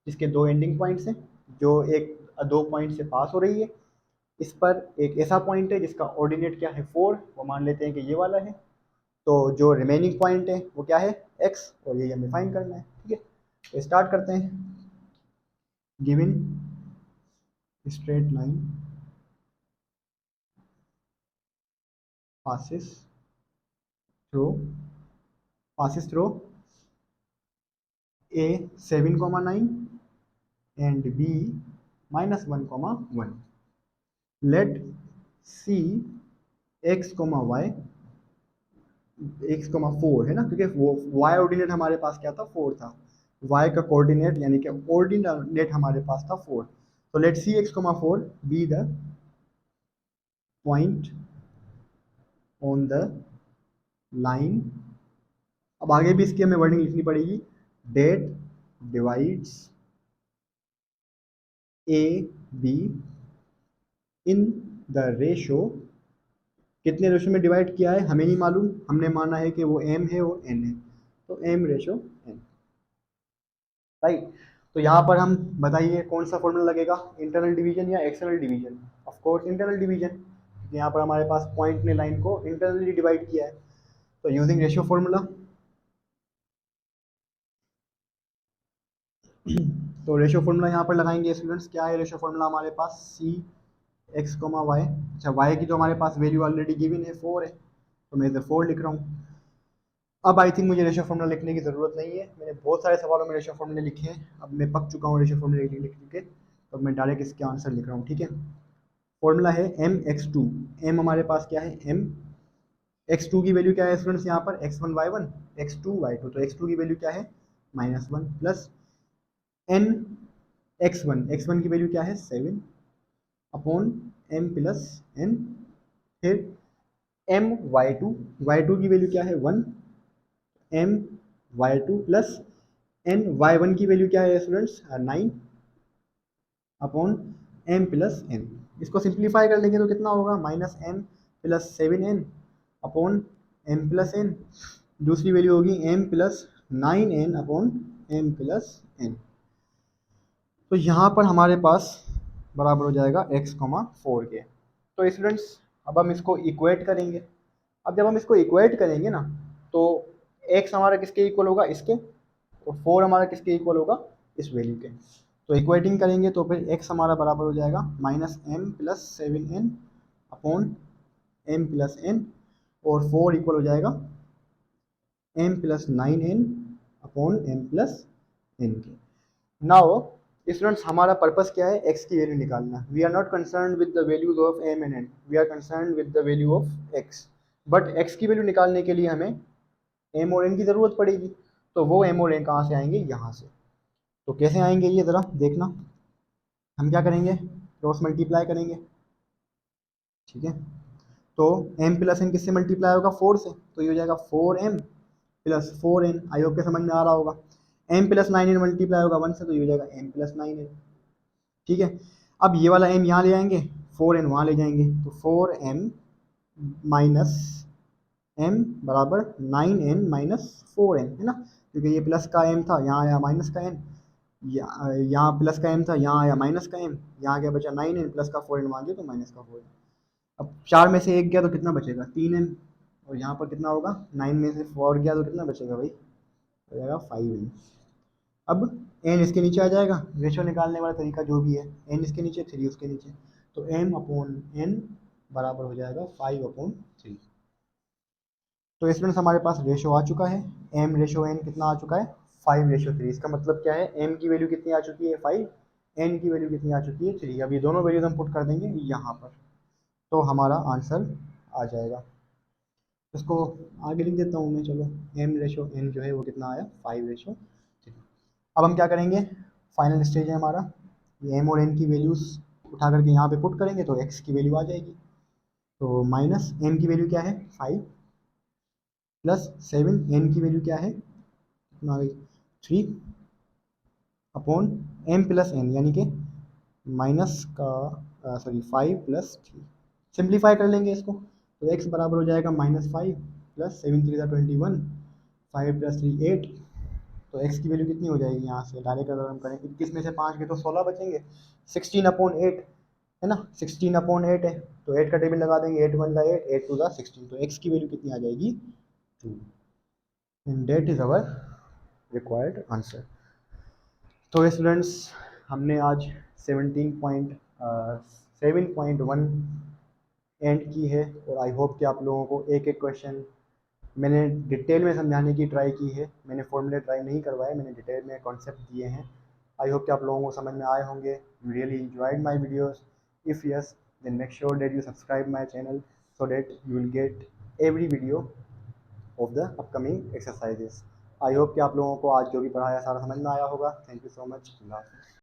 जिसके दो एंडिंग पॉइंट्स हैं, जो एक दो पॉइंट से पास हो रही है। इस पर एक ऐसा पॉइंट है जिसका ऑर्डिनेट क्या है 4, वो मान लेते हैं कि ये वाला है। तो जो रिमेनिंग पॉइंट है वो क्या है x, और ये हमें फाइंड करना है, ठीक है। तो स्टार्ट करते हैं। Given straight line passes through passes through a 7,9 and b -1,1। let c x, y x,4 है ना, क्योंकि वो y ऑर्डिनेट हमारे पास क्या था 4 था, y का कोऑर्डिनेट यानी कि ऑर्डिनेट हमारे पास था 4। तो let C x, 4 be the point on the line. अब आगे भी इसकी हमें वर्डिंग लिखनी पड़ेगी, that divides A B in the ratio, कितने रेशो में डिवाइड किया है हमें नहीं मालूम, हमने माना है कि वो m है वो n है, तो m रेशो n, राइट। तो यहाँ पर हम बताइए कौन सा फॉर्मूला लगेगा, इंटरनल डिवीजन या external division? Of course internal division, यहाँ पर हमारे पास पॉइंट ने लाइन को इंटरनली डिवाइड किया है, तो यूजिंग रेशियो फॉर्मूला। तो रेशियो फॉर्मूला यहाँ पर लगाएंगे स्टूडेंट्स, क्या है रेशियो फॉर्मूला हमारे पास, सी एक्स कोमा वाई। अच्छा, वाई की तो हमारे पास वैल्यू ऑलरेडी गिवन है 4 है, तो मैं इधर 4 लिख रहा हूँ। अब आई थिंक मुझे रेशियो फॉर्मूला लिखने की ज़रूरत नहीं है, मैंने बहुत सारे सवालों में रेशियो फॉर्मूले लिखे हैं, अब मैं पक चुका हूँ रेशियो फॉर्मूले लिख के, तो मैं डायरेक्ट इसके आंसर लिख रहा हूँ, ठीक है। फॉर्मूला है एम एक्स टू, एम हमारे पास क्या है, एम एक्स टू की वैल्यू क्या है स्टूडेंट्स, यहाँ पर X one Y one, x two Y two, तो एक्स टू की वैल्यू क्या है -1, प्लस एन एक्स वन की वैल्यू क्या है 7 अपॉन एम प्लस एन, फिर एम वाई टू की वैल्यू क्या है 1, M Y two plus N Y one की वैल्यू क्या है students 9 upon M plus N. इसको सिंप्लीफाई कर लेंगे तो कितना होगा, -m plus 7n upon M plus N, दूसरी वैल्यू होगी m plus 9n upon M plus N. तो यहाँ पर हमारे पास बराबर हो जाएगा x, 4 के। तो स्टूडेंट्स अब हम इसको इक्वेट करेंगे, अब जब हम इसको इक्वेट करेंगे ना, तो x हमारा किसके इक्वल होगा, इसके, और 4 हमारा किसके इक्वल होगा, इस वैल्यू के। तो इक्वेटिंग करेंगे तो फिर x हमारा बराबर हो जाएगा -m plus 7n upon m plus n, और 4 इक्वल हो जाएगा m plus 9n upon m plus n के। नाउ स्टूडेंट्स हमारा पर्पस क्या है, x की वैल्यू निकालना। We are not concern with the values of m and n, we are concern with the value of x। But x की वैल्यू निकालने के लिए हमें m और n की ज़रूरत पड़ेगी, तो वो m और n कहाँ से आएंगे, यहाँ से। तो कैसे आएंगे ये ज़रा देखना, हम क्या करेंगे, क्रॉस मल्टीप्लाई करेंगे, ठीक है। तो m प्लस n किससे मल्टीप्लाई होगा, 4 से, तो ये हो जाएगा 4m plus 4n, I hope के समझ में आ रहा होगा। m प्लस 9n मल्टीप्लाई होगा 1 से, तो ये हो जाएगा m प्लस 9n, ठीक है। अब ये वाला m यहाँ ले आएंगे, 4n वहाँ ले जाएंगे, तो 4m माइनस m बराबर 9n माइनस 4n, है ना, क्योंकि ये प्लस का m था, यहाँ आया माइनस का n, यहाँ प्लस का m था, यहाँ आया माइनस का m, यहाँ क्या बचा 9n, प्लस का 4n वहाँ गया तो माइनस का 4n। अब 4 में से 1 गया तो कितना बचेगा 3n, और यहाँ पर कितना होगा, 9 में से 4 गया तो कितना बचेगा भाई, हो जाएगा 5n। अब n इसके नीचे आ जाएगा, रेशो निकालने वाला तरीका जो भी है, n इसके नीचे 3 उसके नीचे, तो m अपॉन n बराबर हो जाएगा 5/3। तो स्टूडेंट्स हमारे पास रेशो आ चुका है, m रेशो n कितना आ चुका है 5/3। इसका मतलब क्या है, m की वैल्यू कितनी आ चुकी है 5, n की वैल्यू कितनी आ चुकी है 3। अब ये दोनों वैल्यूज हम पुट कर देंगे यहाँ पर, तो हमारा आंसर आ जाएगा। इसको आगे लिख देता हूँ मैं, चलो m रेशो n जो है वो कितना आया 5/3। अब हम क्या करेंगे, फाइनल स्टेज है हमारा, ये m और n की वैल्यूज़ उठा करके यहाँ पे पुट करेंगे तो x की वैल्यू आ जाएगी। तो माइनस m की वैल्यू क्या है 5 प्लस 7, n की वैल्यू क्या है कितना आ गई 3 अपॉन m प्लस n, यानी कि माइनस का सॉरी 5 प्लस 3। सिंप्लीफाई कर लेंगे इसको, तो x बराबर हो जाएगा -5 प्लस 7 3 21, 5 प्लस 3 8। तो x की वैल्यू कितनी हो जाएगी, यहाँ से डायरेक्ट अगर हम करें 21 में से 5 के तो 16 बचेंगे, 16/8 है ना, 16/8 है, तो 8 का टेबल लगा देंगे, 8 1 8, 8 2 16, तो x की वैल्यू कितनी आ जाएगी 2, and that is our required answer. तो स्टूडेंट्स हमने आज 7.1 एंड की है, और आई होप कि आप लोगों को एक एक क्वेश्चन मैंने डिटेल में समझाने की ट्राई की है, मैंने फॉर्मूले ट्राई नहीं करवाए, मैंने डिटेल में कॉन्सेप्ट दिए हैं। आई होप कि आप लोगों को समझ में आए होंगे। Really enjoyed my videos, if yes then make sure that you subscribe my channel so that you will get every video of the upcoming exercises. I hope कि आप लोगों को आज जो भी पढ़ाया सारा समझ में आया होगा। Thank you so much.